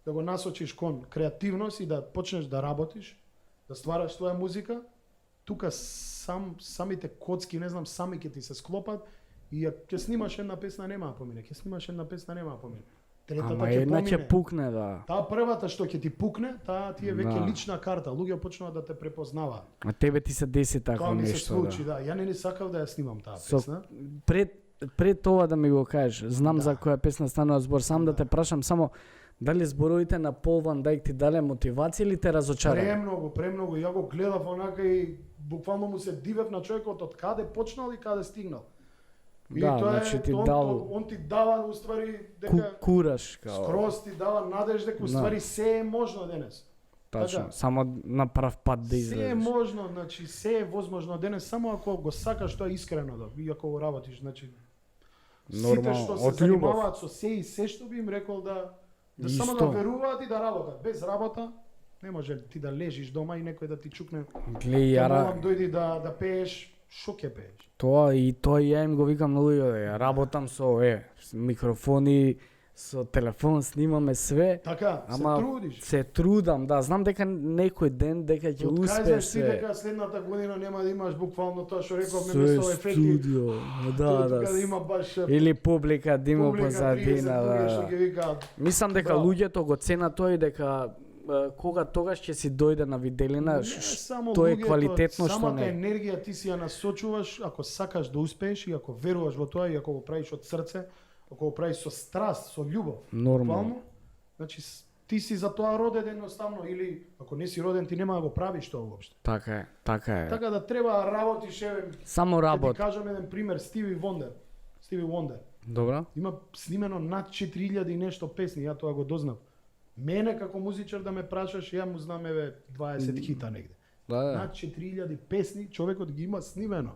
да го насочиш кон креативност и да почнеш да работиш, да ствараш твоја музика, тука самите коцки, не знам, сами ќе ти се склопат и ќе снимаш една песна нема да помине, ќе снимаш една песна нема да помине. Третата Ама ќе една ќе помине. пукне, да. Таа првата што ќе ти пукне, таа ти е веќе Да. лична карта, луѓе почнуваат да те препознаваат. А тебе ти се деси Тоа такво ми се нешто, случи, да. да. Ја не сакав да ја снимам таа Со- песна. Пред тоа да ми го кажеш, знам Да. за која песна станува збор, сам да те прашам само дали зборовите на Пол Ван Дайк ти дале мотивација или те разочара? Премногу. Ја го гледав онака и буквално му се дивев на човекот од каде почнал и каде стигнал. И Да, тоа значи ти он, дал- он ти дава уствари дека Кураш, као. скроз ти дава надеж дека уствари се е можно денес. Тачно, така. само на прав пат да Се е излезеш. можно, значи се е возможно денес само ако го сакаш тоа искрено да и ако го работиш, значи сите Нормално, што се од љубов. занимаваат со се и се што би им рекол да само Исто. да веруваат и да работат. Без работа не може ти да лежиш дома и некој да ти чукне. Глеј, Ја јара, молам дојди да пееш, шо ќе пееш? тоа и ја им го викам на луѓето, ја работам со микрофони, со телефон снимаме све. Така, Ама се трудиш. се трудам, да, знам дека некој ден дека ќе Од кај успееш знаеш ти се. дека следната година нема да имаш буквално тоа што рековме Све место ефекти. студио, да, Тука да. да има баш Или публика да има публика, 30 позадина, луѓе што да. ќе викаат. Мислам дека Браво. луѓето го ценат тој дека кога тогаш ќе си дојде на виделина, Не само тоа е луѓето, квалитетно што самата не. енергија ти си ја насочуваш ако сакаш да успееш и ако веруваш во тоа и ако го правиш од срце, ако го правиш со страст, со љубов. Нормално. Буквално, значи ти си за тоа роден едноставно или ако не си роден ти нема да го правиш тоа уопште. Така е, така е. Така да треба да работиш, еве, Само ќе работ. ти кажам еден пример, Стиви Вондер. Добро? Има снимено над 4000 и нешто песни, ја тоа го дознав. Мене како музичар да ме прашаш, ја му знам еве 20 хита негде. Да, да. Над 4000 песни човекот ги има снимено.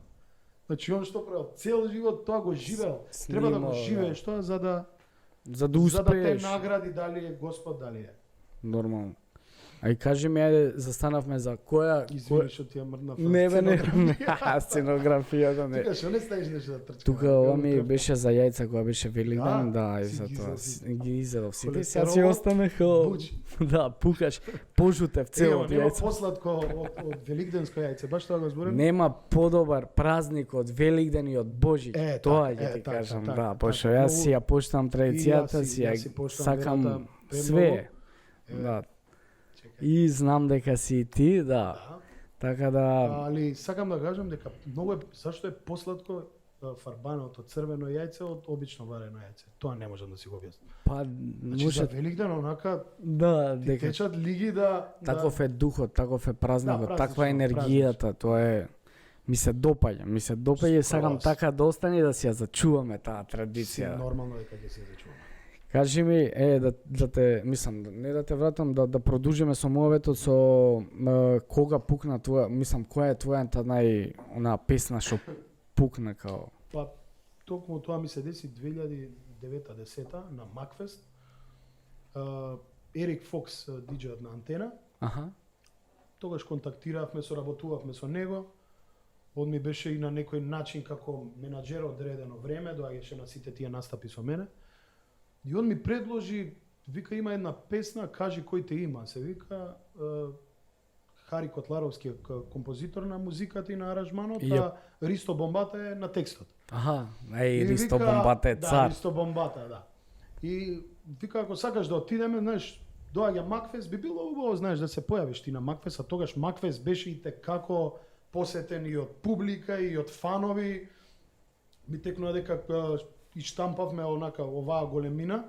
Значи он што правил цел живот тоа го живеел. Треба да го Снимал, живееш тоа за да За да за да те успееш. награди дали е Господ дали е. Нормално. А и кажи ми, ајде, застанавме за која... Извини што ти ја мрднав. Не, бе, не, сценографијата не. Тука што не стаиш нешто да трчка. Тука ова ми беше за јајца кога беше Великден, Да, да, и си за ги тоа изедов. ги изедов сите. Сега Холестеролот, си останеха, Буч. да, пукаш, пожутев целото Нема јајце. посладко од великденско јајце, баш тоа го зборим. Нема подобар празник од Великден и од Божик. Е, Тоа така, ќе ти така, кажам, така, да, така. пошто јас си ја поштам традицијата, И јас си поштам сакам верата премногу. све. Еве, Да. чекај. И знам дека си и ти, да. Да. Така да, Али сакам да кажам дека многу е зашто е посладко фарбаното црвено јајце од обично варено јајце. Тоа не можам да си го објаснам. па Значи може за Великден онака да, ти дека течат лиги да таков е духот, таков е празникот, Да, таква е празнично, енергијата, тоа е ми се допаѓа и сакам Скроз. така да остане да си ја зачуваме таа си традиција. нормално дека ќе се зачуваме. Кажи ми, да те, мислам, не да те вратам, да продолжиме со муаветот со кога пукна твоја, мислам, која е твојата она песна што пукна као? Па токму тоа ми се деси 2009-10 на Макфест. Ерик Фокс, диџејот на Антена, Аха. тогаш контактиравме, соработувавме со него. Он ми беше и на некој начин како менаџер одредено време, доаѓаше на сите тие настапи со мене. И он ми предложи, вика има една песна, кажи кој те има, се вика Хари Котларовски е композитор на музиката и на аранжманот, а Ристо Бомбата е на текстот. Аха, И Ристо вика- Бомбата е Да, цар. Ристо Бомбата, да. И вика ако сакаш да отидеме, знаеш, доаѓа Макфест, би било убаво, знаеш, да се појавиш ти на Макфест, а тогаш Макфест беше и како посетен и од публика и од фанови. Ми текнува дека и штампавме онака оваа големина,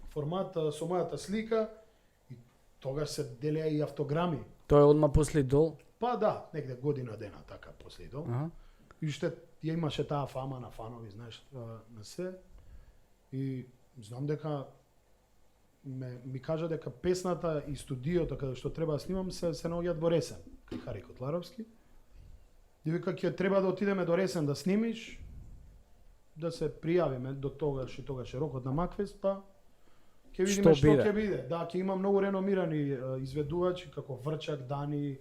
формат со мојата слика и тогаш се делеа и автограми. Тоа е одма после дол. Па да, негде година дена така после идол. Аха. И уште ја имаше таа фама на фанови, знаеш, на се. И знам дека ми кажа дека песната и студиото каде што треба да снимам се наоѓаат во Ресен, кај Хари Котларовски. И вика ќе треба да отидеме до Ресен да снимиш, да се пријавиме до тогаш и тогаш е рокот на Макфест, па ќе видиме што биде? ќе биде. Да, ќе има многу реномирани изведувачи како Врчак, Дани.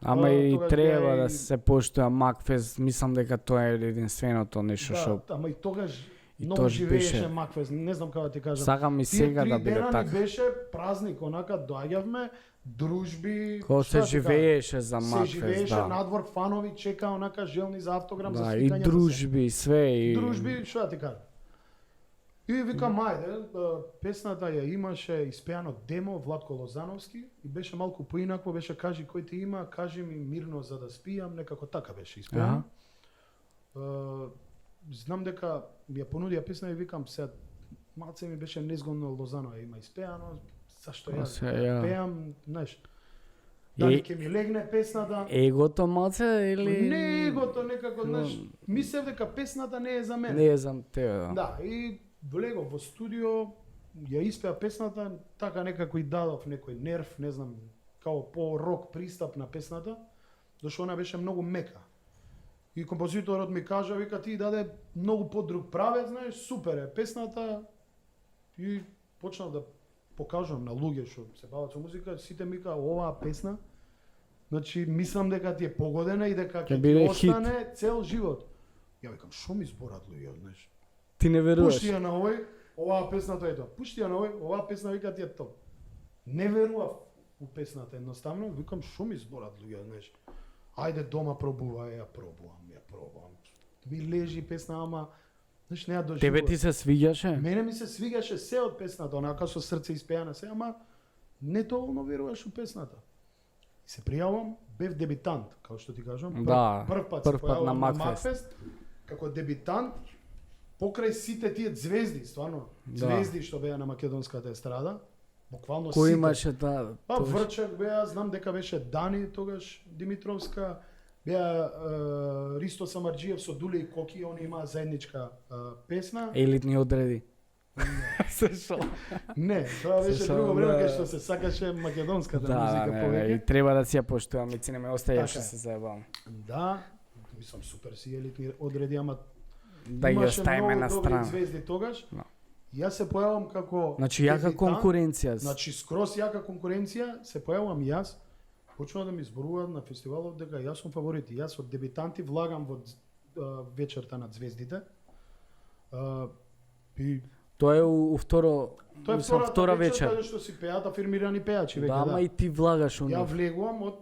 Ама и тогаш треба беа да и- се поштоа Макфест, мислам дека тоа е единственото нешто Да, што ама и тогаш И многу тош живееше беше- Макфест, не знам како да ти кажам. сакам и Тие сега три да биде дена ни така. беше празник, онака доаѓавме, дружби, Кога што се да ти кажам, живееше за се Макфест, живееше да. надвор, фанови чека онака желни за автограм, за Да, сликање. и за се. дружби, све и Дружби, што да ти кажам. И викам, ајде, песната ја имаше испеано демо Владко Лозановски и беше малку поинако, беше кажи кој те има, кажи ми мирно за да спијам, некако така беше испеано. Знам дека ми ја понудија песна и викам се малце ми беше незгодно Лозано ја има испеано, зашто јас Се, ја. пеам, знаеш. Дали И- ќе ми легне песната? егото малце или Не егото некако, знаеш, мислев дека песната не е за мене. не е за тебе, да. Да, и влегов во студио, ја испеа песната, така некако и дадов некој нерв, не знам, као по-рок пристап на песната, зашто она беше многу мека. И композиторот ми кажа, вика, ти даде многу подруг правец, знаеш, супер е песната. И почнав да покажувам на луѓе што се бават со музика, сите ми кажа, оваа песна, значи, мислам дека ти е погодена и дека ќе биде ти хит. остане цел живот. Ја викам, шо ми зборат луѓе, знаеш? Ти не веруваш. Пушти ја на овој оваа песна тоа е тоа. Пушти ја на овој, оваа песна вика ти е топ. Не верував у песната едноставно, викам шо ми зборат луѓе, знаеш. Ајде дома пробувај, ја пробувам. Ми лежи песна, ама знаеш не ја доживував. Тебе ти се свиѓаше? Мене ми се свигаше се од песната, онака со срце испеана се, ама не доволно веруваш у песната. И се пријавам, бев дебитант, како што ти кажам. Да, прв пат прв се пат на појавувам Макфест. како дебитант, покрај сите тие звезди, стварно, Да. звезди што беа на македонската естрада, буквално Кој сите. имаше да... Па Врчак беа, знам дека беше Дани тогаш, Димитровска, беа Ристо Самарџиев со Дуле и Коки, они имаа заедничка песна. Елитни одреди. Се шо? Не, тоа беше Се друго шо, време да. кај што се сакаше македонската Да, музика не, повеќе. и треба да си ја поштуваме, цене ме остаја Така што е. се заебавам. Да, мислам супер си елитни одреди, ама Да ги имаше оставиме многу на добри страна. звезди тогаш. Да. Јас се појавам како Значи јака дебитант, конкуренција. Значи скроз јака конкуренција, се појавам јас, почнува да ми зборуваат на фестивалот дека јас сум фаворит. Јас од дебитанти влагам во вечерта на звездите. И Тоа е у второ, тоа е мислам, втора вечер. каде што си пеат афирмирани пејачи веќе. Да, ама и ти влагаш у Ја нив. влегувам од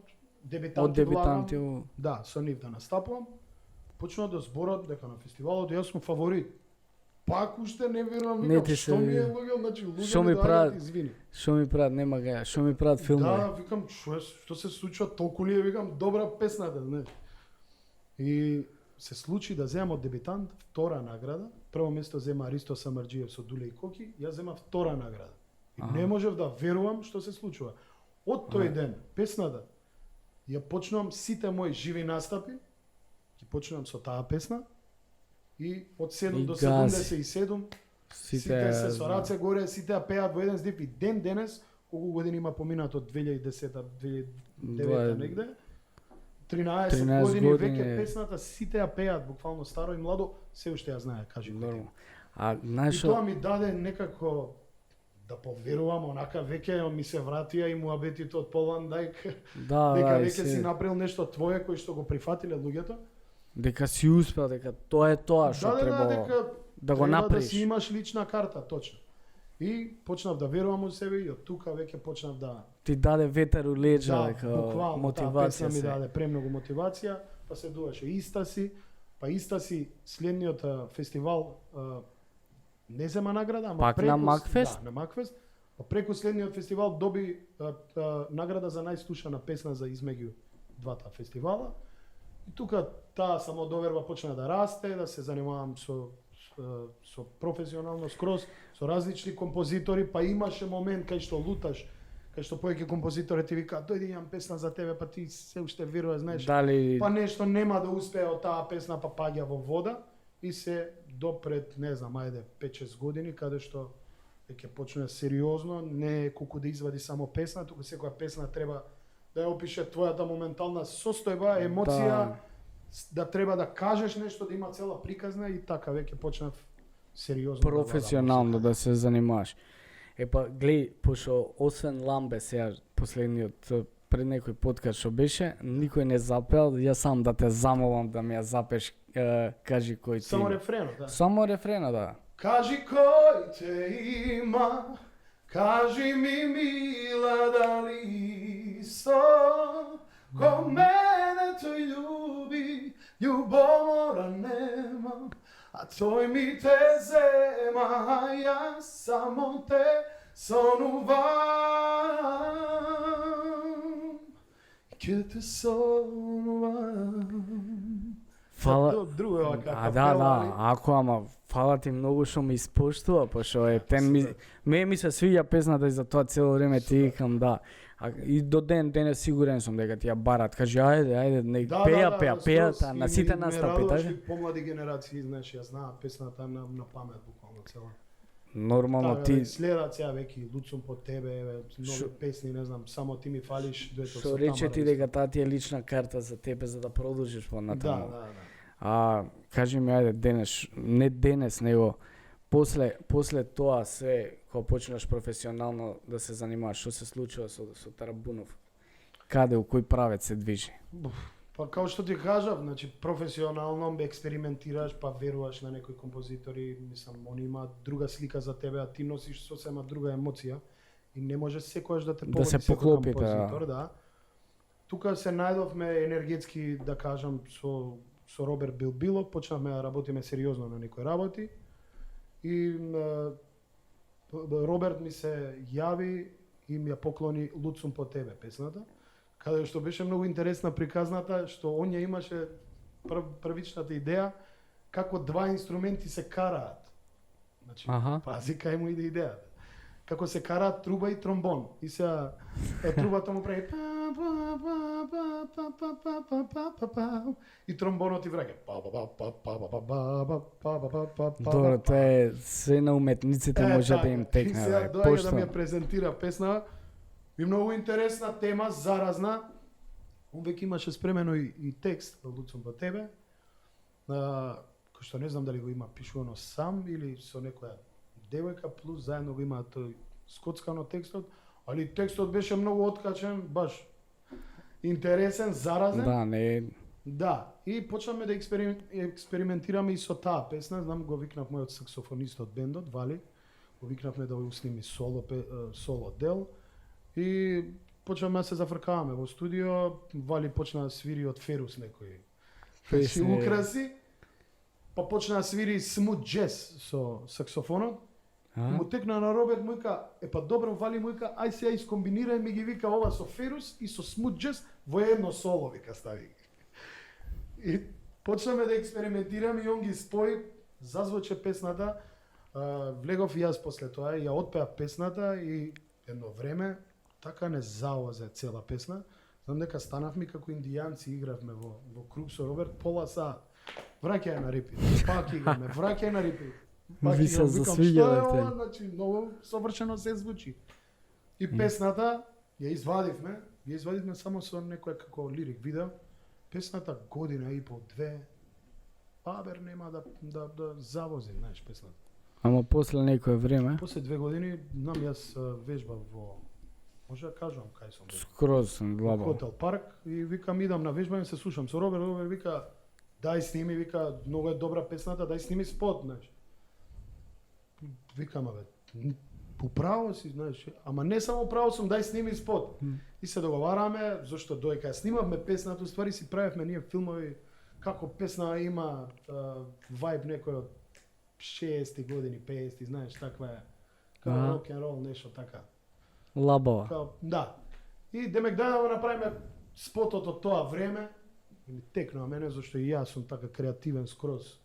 дебитанти, Од дебитанти влагам, у... да, со нив да настапувам. Почнува да зборат дека на фестивалот јас сум фаворит. Пак уште не верувам, Не викам, ти што се- ми е луѓе, значи луѓе Што ми ми прават? доаѓаат, извини. Што ми прават, нема га, што ми прават филмови. Да, викам, што се случува, толку ли е, викам, добра песната, знаеш. И се случи да земам од дебитант втора награда. Прво место зема Ристо Самарџиев со Дуле и Коки, јас зема втора награда. И Аха. не можев да верувам што се случува. Од тој ден, песната, ја почнувам сите мои живи настапи, ги почнувам со таа песна, и од 7 И до гази. 77, сите се со раце горе, сите ја пеат во еден здив и ден денес, колку години има поминато од 2010-та, 2009-та негде, 13 13 години години веќе е. песната сите ја пеат, буквално старо и младо, се уште ја знае, кажи кој ти. Нормално. А И знаеш тоа што? ми даде некако да поверувам, онака веќе ми се вратија и муабетите од Пол Ван Дајк, Да, дека да, и веќе си се, направил нешто твое кој што го прифатиле луѓето. дека си успел, дека тоа е тоа што треба дека да го треба да направиш. си имаш лична карта, точно. И почнав да верувам у себе и од тука веќе почнав да Ти даде ветер у леџа, да, дека буквално таа песна мотивација ми се. даде премногу мотивација, па се дуаше иста си следниот фестивал не зема награда, ама Пак на Макфест? Да, на Макфест. Па преку следниот фестивал доби награда за најслушана песна за измеѓу двата фестивала. И тука таа самодоверба почна да расте, да се занимавам со професионално скроз, со различни композитори, па имаше момент кај што луташ, кај што повеќе композитори ти викаат, дојди имам песна за тебе, па ти се уште веруваш, знаеш, Дали па нешто нема да успее од таа песна, па паѓа во вода и се до пред, не знам, ајде 5-6 години, каде што веќе почне сериозно, не е колку да извади само песна, туку секоја песна треба да ја опише твојата моментална состојба, емоција, да треба да кажеш нешто, да има цела приказна и така веќе почнав сериозно професионално да да се занимаваш. Епа, глеј, пошто освен Ламбе сега последниот пред некој подкаст што беше, никој не запел, јас сам да те замолам да ми ја запеш, кажи кој ти. само рефренот, да. Само рефрена, да. Кажи кој те има, кажи ми мила дали со ко мене тој љуби, љубомора нема, а тој ми те зема, а јас само те сонувам, ќе те сонувам. Фала. Друго е вака. А да, ако ама фала ти многу што ме испоштува, пошто е ми се свиѓа песната и за тоа цело време ти викам да. И до денес сигурен сум дека ти ја барат. Кажи ајде, не пеа на сите настапи, така? И помлади генерации, знаеш, ја знаат песната на памет буквално цела. Нормално ти следат сега веќе луцум по тебе, нови песни, не знам, само ти ми фалиш, дуетот што рече ти дека таа ти е лична карта за тебе за да продолжиш понатаму. Да. А кажи ми ајде денес, не денес, него после тоа се кога почнеш професионално да се занимаваш, што се случува со Тарабунов? Каде, у кој правец се движи? Па као што ти кажав, значи професионално експериментираш, па веруваш на некои композитори, мислам, они имаат друга слика за тебе, а ти носиш сосема друга емоција и не може секогаш да те Да погоди се секој поклопите, композитор, да. Тука се најдовме енергетски, да кажам, со Роберт Билбило, почнавме да работиме сериозно на некои работи и Роберт ми се јави и ми ја поклони Луцум по тебе песната, каде што беше многу интересна приказната, што он ја имаше првичната идеја како два инструменти се караат. Значи, Аха. пази кај му иде идејата. Како се караат труба и тромбон. И сега трубата му прави и тромбонот ти враќа. Добро, тоа е се на уметниците може да им И текне, сега бе. доаѓа да Поштено. ми ја презентира песна. И многу интересна тема, заразна. Он веќе имаше спремено и текст во Луцум по тебе. Кој што не знам дали го има пишувано сам или со некоја девојка, плюс заедно го има тој скоцкано текстот, али текстот беше многу откачен, баш интересен, заразен. Да, не Да, и почнавме да експериментираме и со таа песна, знам го викнав мојот саксофонист од бендот, Вали, го викнавме да го сними соло дел и почнавме да се зафркаваме во студио, Вали почна да свири од Ферус некои Песни. украси, па почна да свири смут джез со саксофонот. И му текна на Роберт, му вика, па добро, Вали, му вика, ај сега искомбинирај ми ги вика ова со Ферус и со смут джез во едно соло, вика, стави. И почнаме да експериментираме и он ги спои, зазвуче песната, влегов и јас после тоа, ја отпеа песната и едно време така не заозе цела песна. Знам дека станавме како индијанци, игравме во круг со Роберт, пола саат. Враќај на рипит, пак играме, враќај на рипит. Ви се викам, што е засвиѓале ова, значи, многу совршено се звучи. И песната ја извадивме само со некој како лирик видео. Песната година и пол, две, пабер нема да завози, знаеш, песната. Ама после некое време, После 2 години, знам, јас вежбав во, може да кажам кај сум бил. скроз сум Во длабал. Хотел Парк и викам идам на вежбање, се слушам со Роберт вика дај сними, вика многу е добра песната, дај сними спот, знаеш. Викам бе, управо си, знаеш, ама не само право сум, дај сними спот. И се договараме, зашто дојка ја снимавме песната, уствари си правевме ние филмови како песна има вајб некој од 60 години, 50, знаеш, таква е. Као Аха. рок н рол, нешто така. Лабава. Као, да. И демек да го направиме спотот од тоа време, и ми текнува мене, зашто и јас сум така креативен скроз.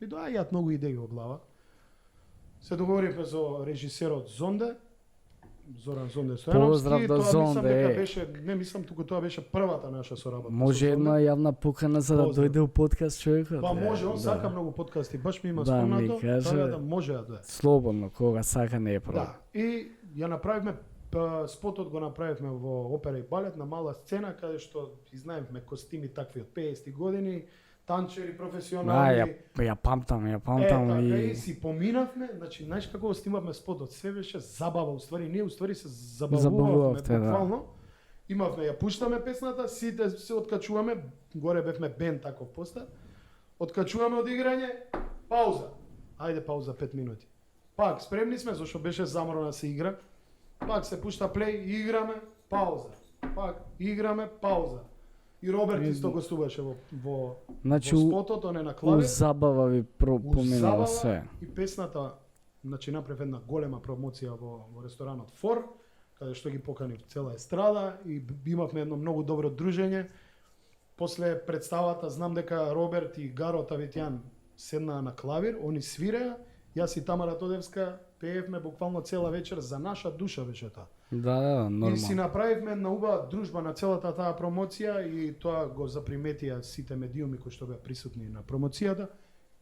И доаѓаат многу идеи во глава. Се договоривме со режисерот Зонде, Зоран Зонде Стојановски. Поздрав до Тоа мислам Зонде, дека е. беше, не мислам туку тоа беше првата наша соработа. Може со Зонде. една јавна покана за да Поздрав. дојде у подкаст човекот? Па бе, може, он да. сака многу подкасти, баш ми има Да, ми спомнато, каже. така да може да дое. Слободно, кога сака не е проблем. Да, и ја направивме, спотот го направивме во опера и балет на мала сцена, каде што изнајавме костими такви од 50 години, танчери професионални. Ја памтам Така, и... и си поминавме, значи, знаеш како го снимавме спотот, све беше забава, уствари, ние уствари се забавувавме, Забавувавте, да. буквално. Имавме, ја пуштаме песната, сите се откачуваме, горе бевме бенд таков поста, откачуваме од играње, пауза. Ајде пауза 5 минути. Пак, спремни сме, зашто беше заморно да се игра. Пак се пушта плей, играме, пауза. Пак, играме, пауза. И Роберт исто гостуваше во Значи, во у- спотот, он е на У клавир. забава ви поминало забава се. И песната, значи направив една голема промоција во ресторанот Фор, каде што ги поканив цела естрада и имавме едно многу добро дружење. После представата знам дека Роберт и Гаро Тавитјан седнаа на клавир, они свиреа, јас и Тамара Тодевска пеевме буквално цела вечер, за наша душа беше тоа. Да, И си нормално. направивме една убава дружба на целата таа промоција и тоа го заприметија сите медиуми кои што беа присутни на промоцијата.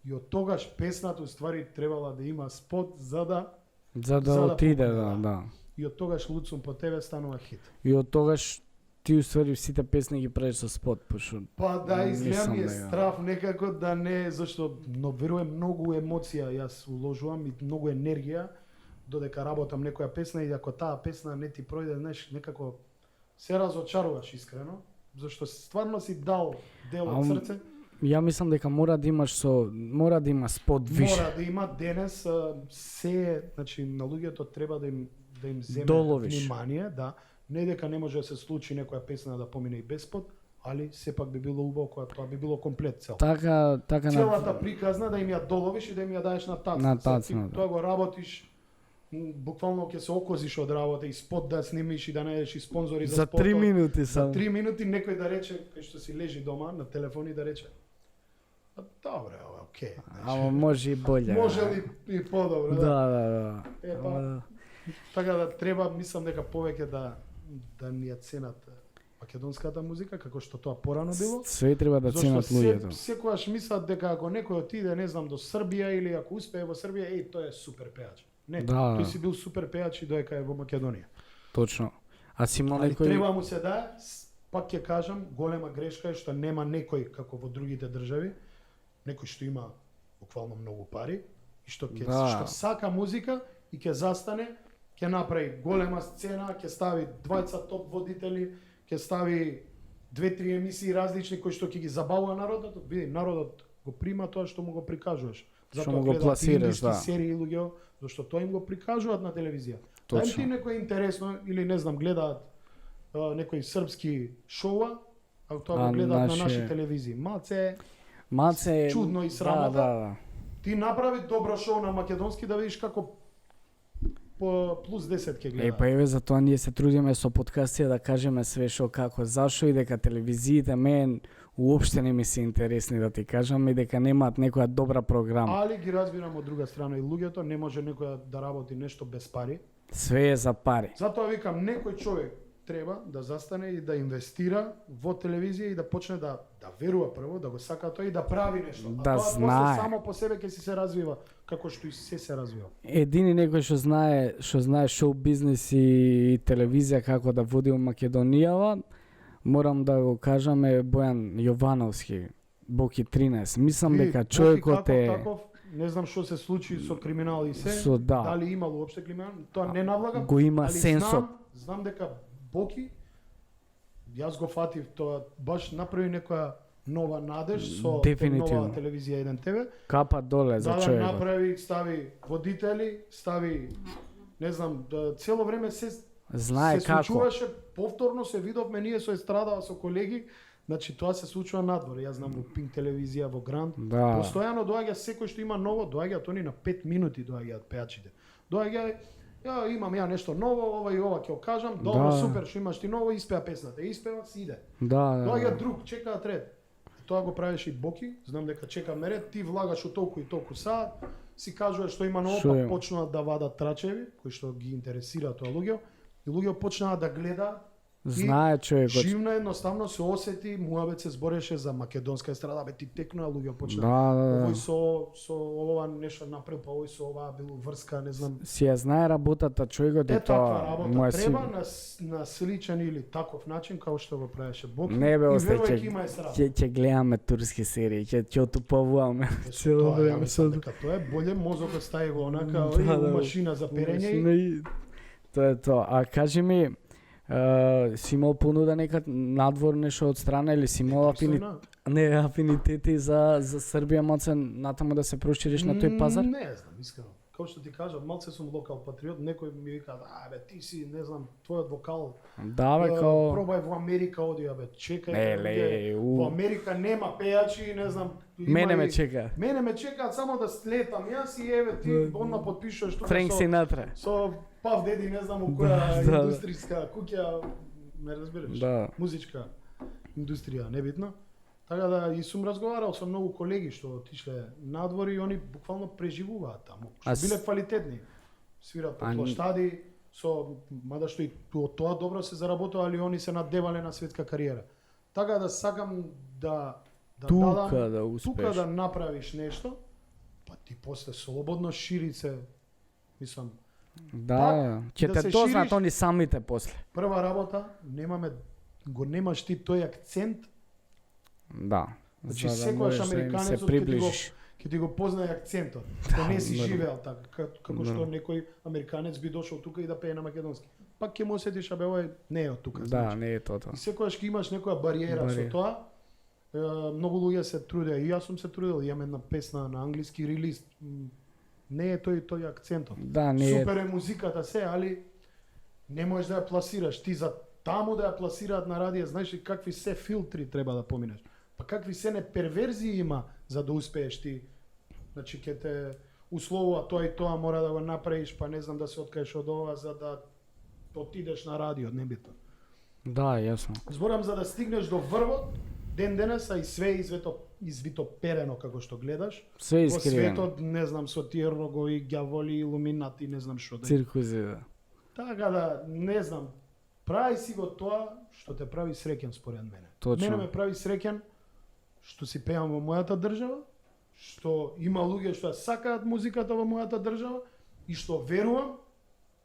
И од тогаш песната уствари требала да има спот за да За да за да отиде, покаже, да, да. да. и од тогаш Луцум по тебе станува хит. И од тогаш ти уствари сите песни ги правиш со спот, пошто Па да, изгледа ми е Мислам, да, страв некако да не, зашто но верувам многу емоција јас уложувам и многу енергија додека работам некоја песна и ако таа песна не ти пројде, знаеш, некако се разочаруваш искрено. зашто стварно си дал дел од Ам, срце. Ја мислам дека мора да има спот више. Мора да има денес се, значи на луѓето треба да им земе Доловиш. внимание, да. Не дека не може да се случи некоја песна да помине и без спот, али сепак би било убаво кога тоа би било комплет цел. Така Целата приказна да им ја доловиш и да им ја даеш на тацна. На Сега тацна, ти да. Тоа го работиш, буквално ќе се окозиш од работа и спот да снимиш и да најдеш и спонзори за за спотот. 3 минути За само. 3 минути некој да рече, кај што си лежи дома на телефон и да рече: "А, добре, ова е окей." Ама може и боле. Може ли и подобро, Да. Епа, Ама, така да треба, мислам дека повеќе да ни ја ценат македонската музика, како што тоа порано било. Све треба да Зашто ценат луѓето. секогаш мислат дека ако некој отиде, не знам, до Србија или ако успее во Србија, тој е супер пеач. Не, Да. тој си бил супер пеач и доека е во Македонија. Точно. А си има Али некој треба му се да, пак ќе кажам, голема грешка е што нема некој како во другите држави, некој што има буквално многу пари и што што сака музика и ќе застане, ќе направи голема сцена, ќе стави двајца топ водители, ќе стави 2-3 емисии различни кои што ќе ги забавува народот, види народот го прима тоа што му го прикажуваш. Што му го пласираш, да. серии луѓе, зашто тоа им го прикажуваат на телевизија. Тоа Точно. ти некој интересно или не знам гледаат некои српски шоуа, а тоа го гледаат на наши телевизии. Малце чудно и срамота. Да. Ти направи добро шоу на македонски да видиш како по плюс 10 ќе гледаат. Па еве затоа ние се трудиме со подкастија да кажеме све што како зашо и дека телевизиите мен уопште не ми се интересни да ти кажам и дека немаат некоја добра програма. Али ги разбирам од друга страна и луѓето, не може некој да работи нешто без пари. Све е за пари. Затоа викам, некој човек треба да застане и да инвестира во телевизија и да почне да верува прво, да го сака тоа и да прави нешто. Да а тоа знае. после само по себе ќе си се развива, како што и се развива. Едини некој што знае шоу бизнес и телевизија како да води у Македонијава, морам да го кажам е Бојан Јовановски, Боки 13. Мислам дека човекот е таков, не знам што се случи со криминал и се, да. дали имало уопште криминал, тоа не навлагам. Го има али сенсор. Знам дека Боки, јас го фатив тоа, баш направи некоја нова надеж со нова телевизија 1 ТВ. Капа доле за човекот. Да направи, стави водители, стави, не знам, цело време се знае се како. случуваше, повторно се видовме ние со естрадава со колеги, значи тоа се случува надвор. Јас знам во Пинк телевизија, во Гранд. Да. Постојано доаѓа секој што има ново, доаѓаат они на 5 минути доаѓаат пеачите. Доаѓа, имам ја нешто ново, ова и ова ќе кажам, добро, супер, што имаш ти ново, испеа песната, испева, си иде. Доаѓа друг, чекаат ред. Тоа го правиш и Боки, знам дека чекаме ред, ти влагаш у толку и толку саат, си кажуваш што има ново, па почнуваат да вадат трачеви, кои што ги интересира тоа луѓе, и луѓе почнаа да гледаат. Знае човекот. Живно едноставно се осети, муабет се збореше за македонска естрада, бе ти текнаа луѓе почна. Да. Овој со ова нешто направил, па овој со ова било врска, не знам. Си ја знае работата човекот и тоа работа треба на сличен или таков начин како што го правеше Боки. Не бе, ќе гледаме турски серии, ќе отупавуваме цело време. Тоа е боле мозокот стави го онака машина за перење. Тоа е тоа. А кажи ми, си имал понуда некад надвор нешто од страна или си имал афинитети за Србија малце натаму да се прошириш на тој пазар? Не знам, искрено. Како што ти кажам, малце сум локал патриот, некој ми вика, бе ти си, не знам, твојот вокал. Да бе, као пробај во Америка оди, бе, чекај. Во Америка нема пејачи, не знам. Мене ме чека. Мене ме чекаат само да слетам јас и еве ти одма потпишуваш тука Френк Синатра. Со Пав Деди, не знам у која индустријска куќа, ме разбираш? Да. Музичка индустрија, небитно. Така да и сум разговарал со многу колеги што отишле надвор и они буквално преживуваат таму. Што биле квалитетни. Свират по плоштади, мада што и тоа добро се заработува, али они се надевале на светска кариера. Така да сакам да тука да направиш нешто, па ти после слободно ширице, мислам. Да, ќе те дознаат они самите после. Прва работа, немаш ти тој акцент. Да. Значи секојаш американецот ќе ти го познае акцентот. Што не си живеел така, како што некој американец би дошол тука и да пее на македонски. пак ќе му осетиш, абе овој не е од тука. Да, значи. не е тоа. И секогаш ќе имаш некоја бариера со тоа. Многу луѓе се трудеа, и јас сум се трудел, имам една песна на англиски релиз. Не е тој акцентот. Да, не е. Супер е музиката се, али не можеш да ја пласираш. Ти за таму да ја пласираат на радио, знаеш ли какви се филтри треба да поминеш. Па какви се не перверзии има за да успееш ти. Значи ќе те условува тоа и тоа, мора да го направиш, па не знам да се откажеш од ова за да отидеш на радио, небитно. Да, јасно. Зборам за да стигнеш до врвот, ден денес, а и све извитоперено како што гледаш. Све Во искривено. светот, не знам, со тие рогови, ѓаволи, илуминати, не знам што да. Циркузи, да. Така да, не знам, прави си го тоа што те прави среќен според мене. Точно. Мене ме прави среќен што си пеам во мојата држава, што има луѓе што ја сакаат музиката во мојата држава и што верувам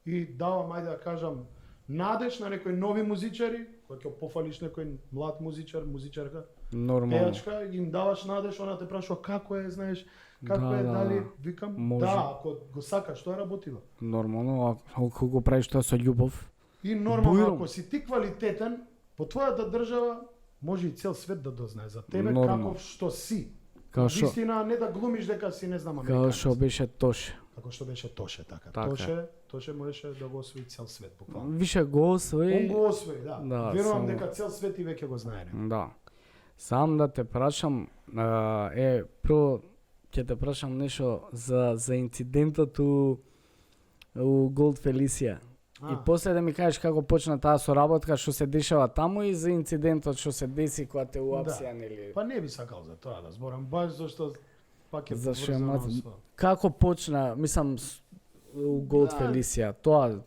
и давам, ајде да кажам, надеж на некои нови музичари, кој ќе пофалиш некој млад музичар, музичарка, Нормално. пејачка, им даваш надеж, она те прашува како е, знаеш, како Да, е, да, дали, да. викам, Може. да, ако го сакаш, тоа работило. Нормално, ако го правиш тоа со љубов. И нормално, Бујром. ако си ти квалитетен, во твојата држава може и цел свет да дознае за тебе Нормално. каков што си. Као што Вистина, не да глумиш дека си не знам као американец. што беше Тоше. Како што беше Тоше, така. Така. Тоше можеше да го освои цел свет, буквално. Више го Он освои. го освои, да. Да, Верувам само- дека цел свет и веќе го знае. Да. Сам да те прашам, прво ќе те прашам нешто за инцидентот у Голд Фелисија. И после да ми кажеш како почна таа соработка, што се дешава таму и за инцидентот што се деси кога те уапсија, нели? Па не би сакал за тоа да зборам, баш зашто пак е Зашто е поврзано млад- со... Како почна, мислам, у Голд Да. Фелисија, тоа,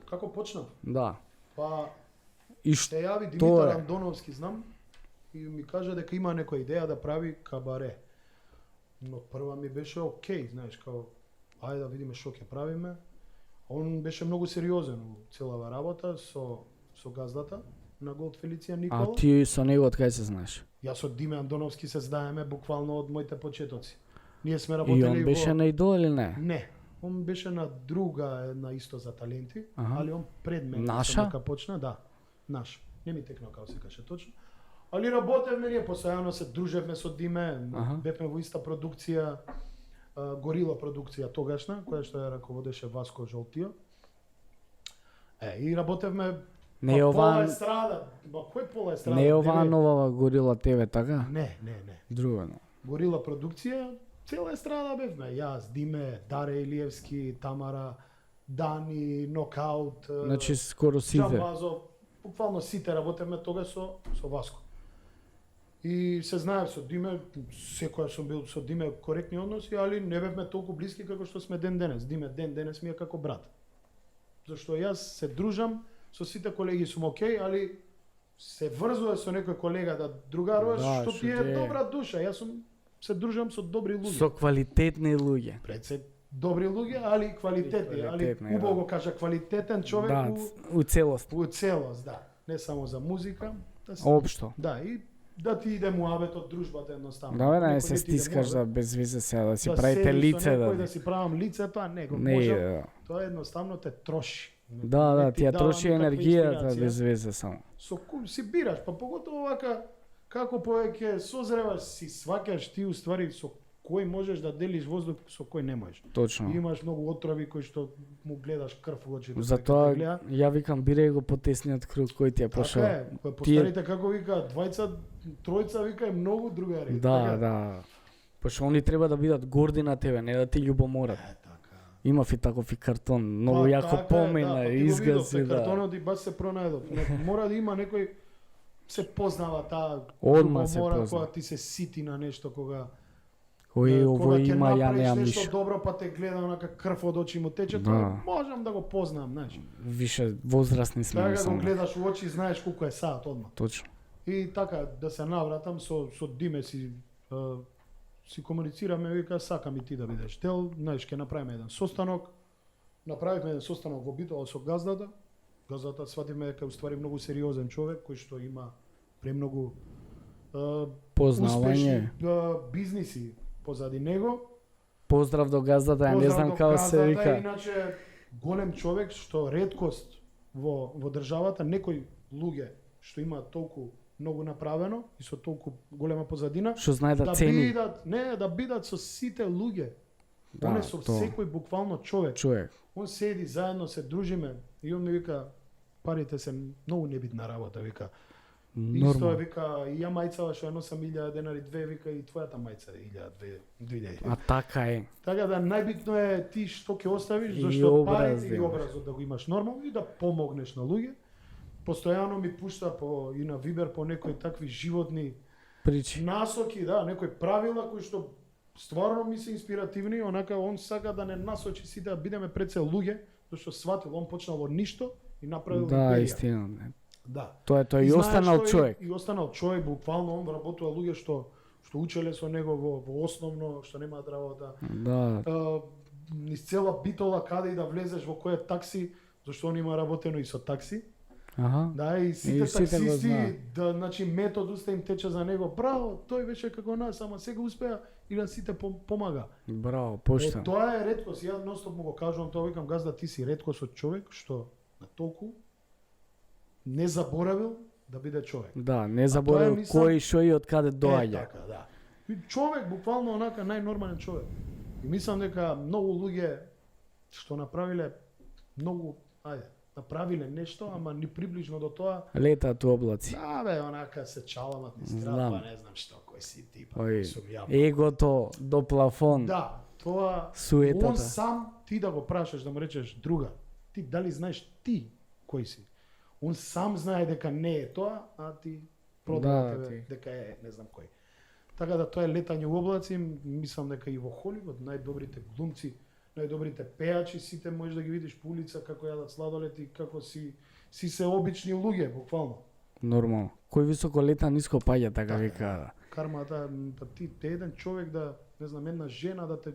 Како почнав? да. Па И што, се јави Тоа Димитар е. Андоновски, знам, и ми кажа дека има некоја идеја да прави кабаре. Но прва ми беше окей, знаеш, као, ајде да видиме што ќе правиме. Он беше многу сериозен у целава работа со газдата на Голд Фелиција Никола. а ти со него од кај се знаеш? Јас со Диме Андоновски се знаеме буквално од моите почетоци. Ние сме И работели он беше на идол или не? Не, он беше на друга една исто за таленти, Аха. али он пред мене. Наша? Дека почна, да, наш. Не ми текна како се каже точно. Али работевме, ние постојано се дружевме со Диме, Аха. бевме во иста продукција, Горила продукција тогашна, која што ја раководеше Васко Жолтио. И работевме Не е па пола оваа, естрада, кој пола естрада? не е оваа Деве- нова горила тебе, така? Не. Друго, не. Горила продукција, цела естрада бевме. Јас, Диме, Даре Илиевски, Тамара, Дани, Нокаут, Значи скоро сите. Джамбазов, буквално сите работевме тога со Васко. И се знаев со Диме, секоја сум бил со Диме коректни односи, али не бевме толку блиски како што сме ден денес. Диме ден денес ми е како брат. Зашто јас се дружам со сите колеги, сум окей, али се врзува со некој колега да другаруваш, Да, што што ти е ти е- добра душа. Јас сум се дружам со добри луѓе. Со квалитетни луѓе. Пред се добри луѓе, али и квалитетни, али квалитетни, убаво да. го кажа квалитетен човек Да, у целост. у целост, да. Не само за музика, да се Општо. да, и да ти иде муабетот, дружбата едноставно. Да, бе, Некој не се ти иде стискаш за муабет, без визе сега, да си да правите седиш со лице, некој, да. си правам лицето, а не го Не, можам. да. Тоа едноставно те троши. Да, Не да, ти ти ја дава троши никаква енергијата инспирација. без везе само. Со кој си бираш, па поготово вака како повеќе созреваш, си сваќаш ти уствари со кој можеш да делиш воздух, со кој не можеш. Точно. И имаш многу отрови кои што му гледаш крв во очите. Затоа кој те гледа. ја викам бирај го потесниот круг кој ти е Така пошол. е, кој постарите како вика, двајца, тројца вика е многу другари. Да, Така? да. Пошто они треба да бидат горди на тебе, не да ти љубоморат. Така. Имав и таков и картон, многу Па, јако така е, помена, па ти го изгази, видовте, да. Картонот и баш се пронајдов. Мора да има некој се познава таа Одма се љубомора позна. кога ти се сити на нешто кога Кој кога ово ќе има, ја направиш неам нешто ништо. добро, па те гледа онака крв од очи му тече, Да. тоа можам да го познам, знаеш. Више возрастни сме Така го само. гледаш у очи, знаеш колку е саат одма. Точно. И така да се навратам со Диме си комуницираме, вика сакам и ти да бидеш дел, знаеш ќе направиме еден состанок. Направивме еден состанок во Битола со газдата. Газдата свативме дека уствари многу сериозен човек кој што има премногу Познавање. успешни бизниси позади него. Поздрав до газдата, ја не Поздрав знам до како се газдата, вика. Иначе голем човек што реткост во државата, некои луѓе што имаат толку многу направено и со толку голема позадина, Што знае да цени да бидат со сите луѓе. Да, Он е со то. секој буквално човек. човек. Он седи заедно, се дружиме и он ми вика парите се многу небитна работа, вика. Исто е, Нормално. вика, и ја мајцава што ја носам 1000 денари, 2, вика, и твојата мајца е 2000. А така е. Така да најбитно е ти што ќе оставиш, И зашто образ парите да и имаш. образот да го имаш нормално и да помогнеш на луѓе. Постојано ми пушта и на Вибер по некои такви животни Причи. насоки, да, некои правила кои што стварно ми се инспиративни, онака он сака да не насочи сите да бидеме пред се луѓе, зашто сватил, он почнал во ништо и направил Да, империја. истина. Не. Да. Тоа е, и знае останал што човек. И останал човек, буквално он вработува луѓе што учеле со него во основно, што немаат работа. Да, Низ цела битола каде и да влезеш во кој такси, зашто он има работено и со такси. аха. Да, и сите И сите го таксисти, знаат. да, значи метод уста им тече за него. Браво, тој беше како нас, ама сега успеа и на сите помага. Браво, поштено. Тоа е реткост. Ја ностоп му го кажувам тоа, викам газда, ти си реткост од човек што на толку не заборавил да биде човек. Да, не заборав мислам- кој, што и од каде доаѓа. Така, да. И човек, буквално онака најнормален човек. И мислам дека многу луѓе што направиле многу, направиле нешто, ама ни приближно до тоа. Летаат у облаци. Да, бе, онака се чаламат ни страпа, Знам. не знам што, кој си ти, Ој, сум ја. егото до плафон. Да, тоа Суетата. он сам ти да го прашаш, да му речеш друга, ти дали знаеш ти кој си? Он сам знае дека не е тоа, а ти продава Да, тебе ти. дека е не знам кој. Така да тоа е летање у облаци, мислам дека и во Холивуд најдобрите глумци, најдобрите пеачи, сите можеш да ги видиш по улица како јадат сладолед и како си се обични луѓе, буквално. Нормално. Кој високо лета, ниско паѓа, така вика. Кармата, да ти еден човек да, не знам, една жена да те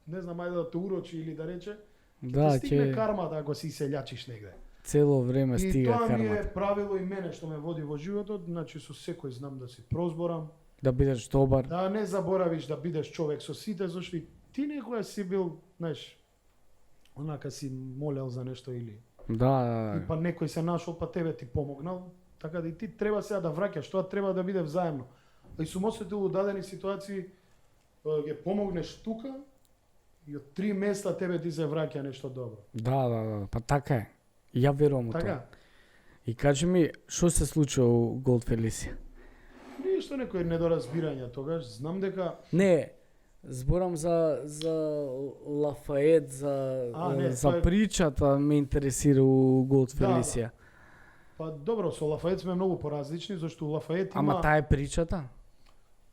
не знам, ајде да те урочи или да рече, Да, ти стигне ќе кармата ако си селјачиш негде. цело време И стига тоа ми кармата. е правило и мене што ме води во животот, значи со секој знам да си прозборам, Да бидеш добар. да не заборавиш да бидеш човек со сите, зашто и ти некоја си бил, знаеш, онака си молел за нешто или Да, и па некој се нашол, па тебе ти помогнал, така да и ти треба сега да враќаш, тоа треба да биде взаемно. И сум осетил у дадени ситуации, ќе помогнеш тука и од 3 места тебе ти се враќа нешто добро. да, па така е. И ја верувам у тоа. Така? И кажи ми, што се случува у Голд Фелисија? Ништо некој недоразбирање тогаш, знам дека Не, зборам за Лафает, не, за тоа е- причата ме интересира у Голд Да, Фелисија. па добро, со Лафает сме многу поразлични, зашто Лафает има Ама таа е причата?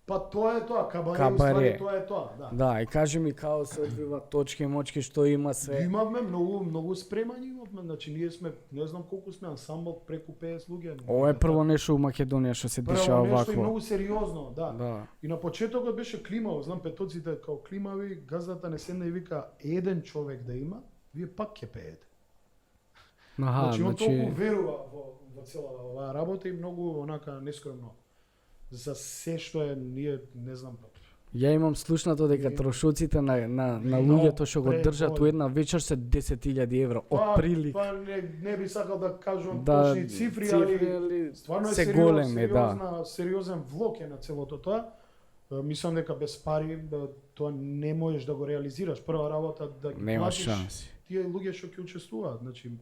па тоа е тоа, кабаре, Кабаре. уствари тоа е тоа, да. Да, и кажи ми као се одвива точки, мочки, што има све. Имавме многу спремања, имавме, значи ние сме, не знам колку сме ансамбл, преку 50 луѓе. Ова е прво нешто у Македонија што се дешава Прво нешто и вакво. многу сериозно, да. Да. И на почетокот беше климаво, знам петоците као климави, газдата не седна и вика еден човек да има, вие пак ќе пеете. Аха, Значи он толку значи верува во цела оваа работа и многу онака нескромно. За се што е ние не знам. ја имам слушнато дека трошоците на луѓето што го држат у една вечер се 10.000 евро. Од прилик. Па не би сакал да кажувам Да, точни цифри, али али стварно е се големи, да. сериозен влог е на целото тоа. Мислам дека без пари тоа не можеш да го реализираш. Прва работа да ги Нема платиш шанси. тие луѓе што ќе учествуваат, значи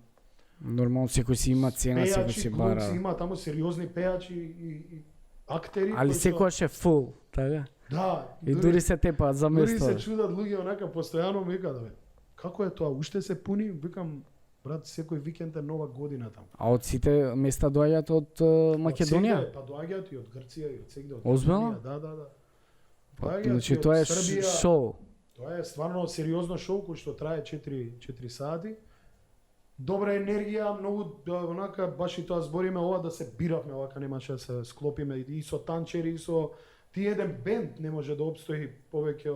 Нормално секој си има цена, секој пејачи, си глумци, бара. има таму сериозни пејачи и актери. Али кои што- секојаш е фул, така? Да, И дури се тепаат за дури место. се чудат луѓе онака постојано ми викаат, бе, како е тоа, уште се пуни? Викам, брат, секој викенд е нова година таму. А од сите места доаѓаат од Македонија? Од сегде, па доаѓаат и од Грција и од сегде од Озбилно? Македонија, Да. Па, Доаѓаат значи и од тоа е Србија. шоу. Тоа е стварно сериозно шоу кој што трае 4 сати. Добра енергија, многу онака баш и тоа збориме ова да се биравме, овака немаше да се склопиме и со танчери и со ти еден бенд не може да опстои повеќе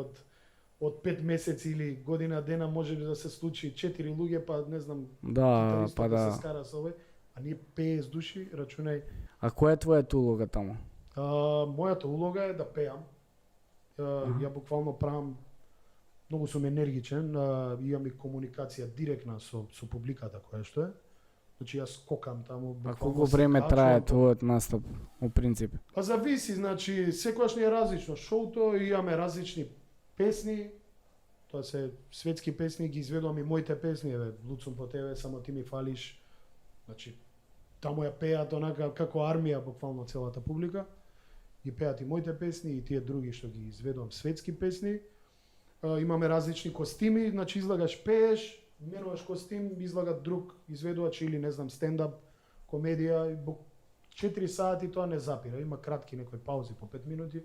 од 5 месеци или година дена може да се случи 4 луѓе па не знам Да, китаристот па да да. се скара со овој, а ние 50 души, рачунај. А која е твојата улога таму? Мојата улога е да пеам. Ја буквално правам, многу сум енергичен, имам и комуникација директна со публиката која што е. Значи јас скокам таму. А буквално колку се време качувам трае по- твојот настап, у принцип? Па зависи, значи секогаш ни е различно шоуто и имаме различни песни. Тоа се светски песни, ги изведувам и моите песни, еве, Луцум по тебе, само ти ми фалиш. Значи таму ја пеат онака како армија буквално целата публика. Ги пеат и моите песни и тие други што ги изведувам светски песни. Имаме различни костими, значи излагаш пееш, менуваш костим, излага друг изведувач или не знам стендап, комедија, 4 сати тоа не запира, има кратки некои паузи по 5 минути,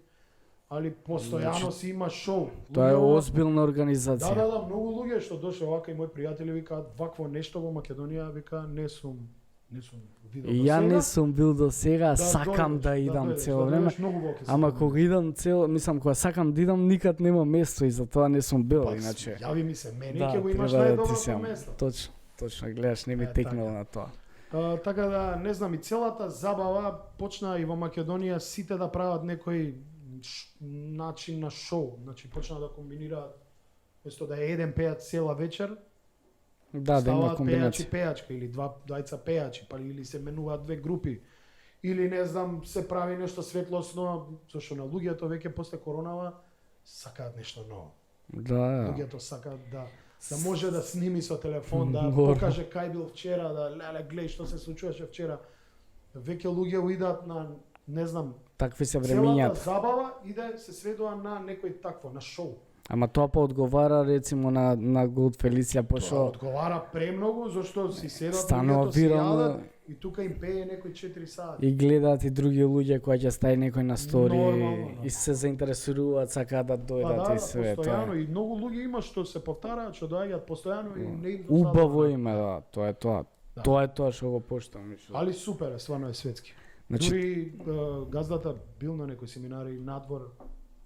али постојано си има шоу. Тоа е Луѓе- озбилна организација. Да, многу луѓе што дошле овака и мои пријатели викаат вакво нешто во Македонија, вика не сум видел И до ја сега. не сум бил до сега, Да сакам дојдеш, да идам дојдеш, цело да време. дојдеш, многу волки се Ама спомнам. кога идам мислам кога сакам да идам никад нема место и затоа не сум бил, Па, иначе. Јави ми се, мене Да, ќе го имаш треба да ти најдобро се место. Точно, гледаш, не ми Е, текнало така. на тоа. Така да, не знам, и целата забава почна и во Македонија сите да прават некој начин на шоу. Значи почна да комбинираат, место да е еден пејач цела вечер, Да, да има ставаат пејач и комбинација. пејачка или двајца пејачи, па или се менуваат две групи. Или не знам, се прави нешто светлосно, зашто на луѓето веќе после коронава сакаат нешто ново. Да, Луѓето сакаат да може да сними со телефон, да Нормално. покаже кај бил вчера, да леле гледај што се случуваше вчера. Веќе луѓе уидат на не знам, такви се целата времињата. забава иде се сведува на некој такво, на шоу. Ама тоа одговара рецимо на Голд Фелиција, Тоа пошто одговара премногу зашто си седат Станува луѓето си вирално. јадат и тука им пее некој 4 сати. и гледаат и други луѓе кои ќе стави некој на стори Нормално, да. и се заинтересуваат, сакаат да Па дојдат да, и све постојано тоа. и многу луѓе има што се повтараат, што доаѓаат постојано и не им Убаво досадува. име, да, тоа е тоа. Да. Тоа е тоа што го поштам. мислам. Али супер е, стварно е светски. Значи, Дури газдата бил на некои семинари надвор,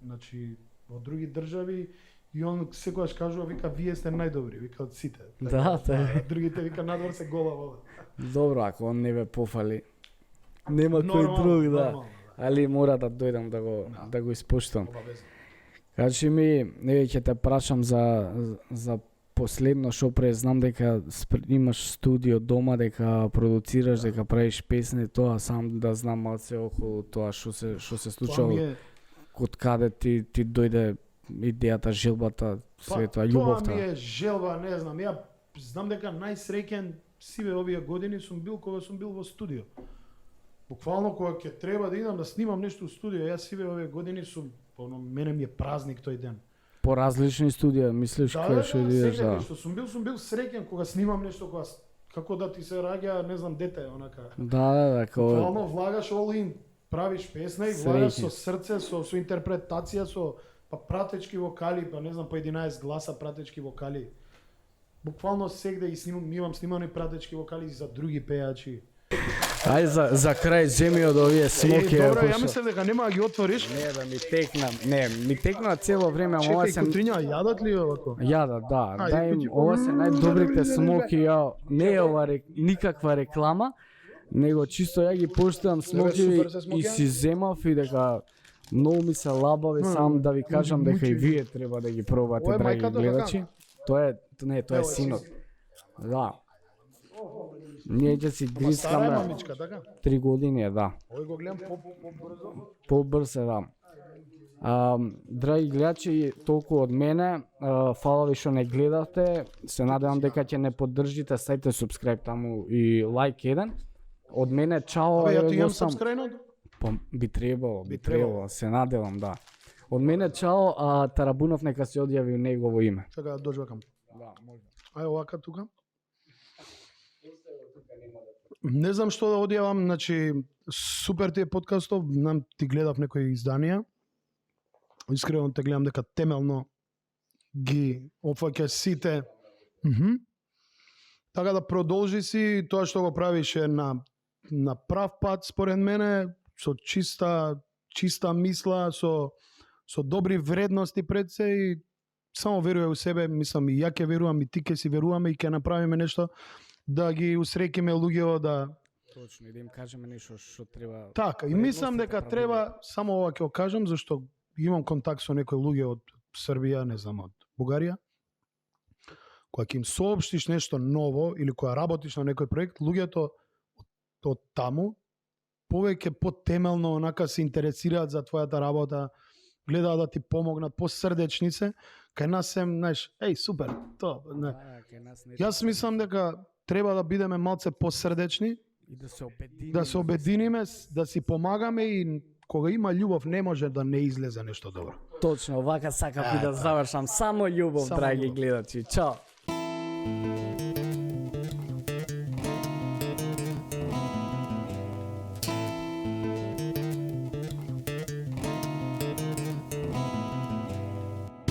значи во други држави и он секогаш кажува вика вие сте најдобри, вика од сите. Да, тоа е. Другите вика надвор се гола вода. добро, ако он не ве пофали, нема кој Нормално, друг, да. нормално, Али мора да дојдам да го испуштам. Обавезно. Кажи ми, ќе те прашам за последно што знам дека имаш студио дома, дека продуцираш, дека правиш песни, тоа сам да знам малце околу тоа што се Тоа случува, ми е од каде ти дојде идејата, желбата, све тоа, Тоа љубовта. ми е желба, не знам. Ја знам дека најсреќен сиве овие години сум бил кога сум бил во студио. Буквално кога ќе треба да идам да снимам нешто у студио, јас сиве овие години сум, мене ми е празник тој ден. По различни студија, мислиш кој што идеш, да. секаде што сум бил среќен кога снимам нешто, кога како да ти се раѓа, не знам, дете, онака. Да, како Буквално влагаш all in, правиш песна и влагаш Среќен. со срце, со интерпретација, со пратечки вокали, па не знам, по 11 гласа пратечки вокали. Буквално сегде и имам снимани пратечки вокали и за други пејачи. Ај за крај земи од овие смоки. добро, ја пошто- мислев дека нема да ги отвориш. Не, да ми текнам. Не, ми текна цело време, ама ова Чекај, се кутриња, јадат ли овако? Јада, да. Ај, Да им, бији- ова се најдобрите смоки, ја не е ова никаква реклама, него чисто ја ги поштувам смоки супер се смоки, и а? си земав и дека многу ми се лабави, сам да ви кажам дека и вие треба да ги пробате, Ова е драги мајката, гледачи. Тоа е Ево, синот. Да. Ние ќе си Стара е грискаме мамичка, така? 3 години, е, да. Овој го гледам побрзо. Побрз е, да. Драги гледачи, толку од мене. Фала ви што не гледавте. Се надевам дека ќе не поддржите, ставите subscribe таму и лайк еден. Од мене чао. Абе, ја еве ти го имам сам. сабскрајнот? Па би требало, Би требало. се надевам, да. Од мене чао, а Тарабунов нека се одјави у негово име. Чека да дојдам. Да, може. Ај овака тука. Не знам што да одјавам, значи супер ти е подкастов, знам ти гледав некои изданија. Искрено те гледам дека темелно ги опфаќаш сите. Така да продолжи си тоа што го правиш е на прав пат според мене, со чиста мисла, со добри вредности пред се и само веруе у себе, мислам и ја ќе верувам и ти ќе си веруваме и ќе направиме нешто да ги усрекиме луѓето да Точно, и да им кажеме нешто што треба. така и мислам Вредностите, дека правила. треба само ова ќе го кажам зашто имам контакт со некои луѓе од Србија, не знам, од Бугарија кога ќе им соопштиш нешто ново или кога работиш на некој проект, луѓето од таму повеќе потемелно онака се интересираат за твојата работа, гледаат да ти помогнат, посрдечни се, кај нас се, знаеш, супер, тоа, не. Јас мислам дека треба да бидеме малце посрдечни, и да се обединиме, да си помагаме и кога има љубов не може да не излезе нешто добро. Точно, вака сакав и да завршам. Само љубов, Само драги љубов. гледачи. Чао!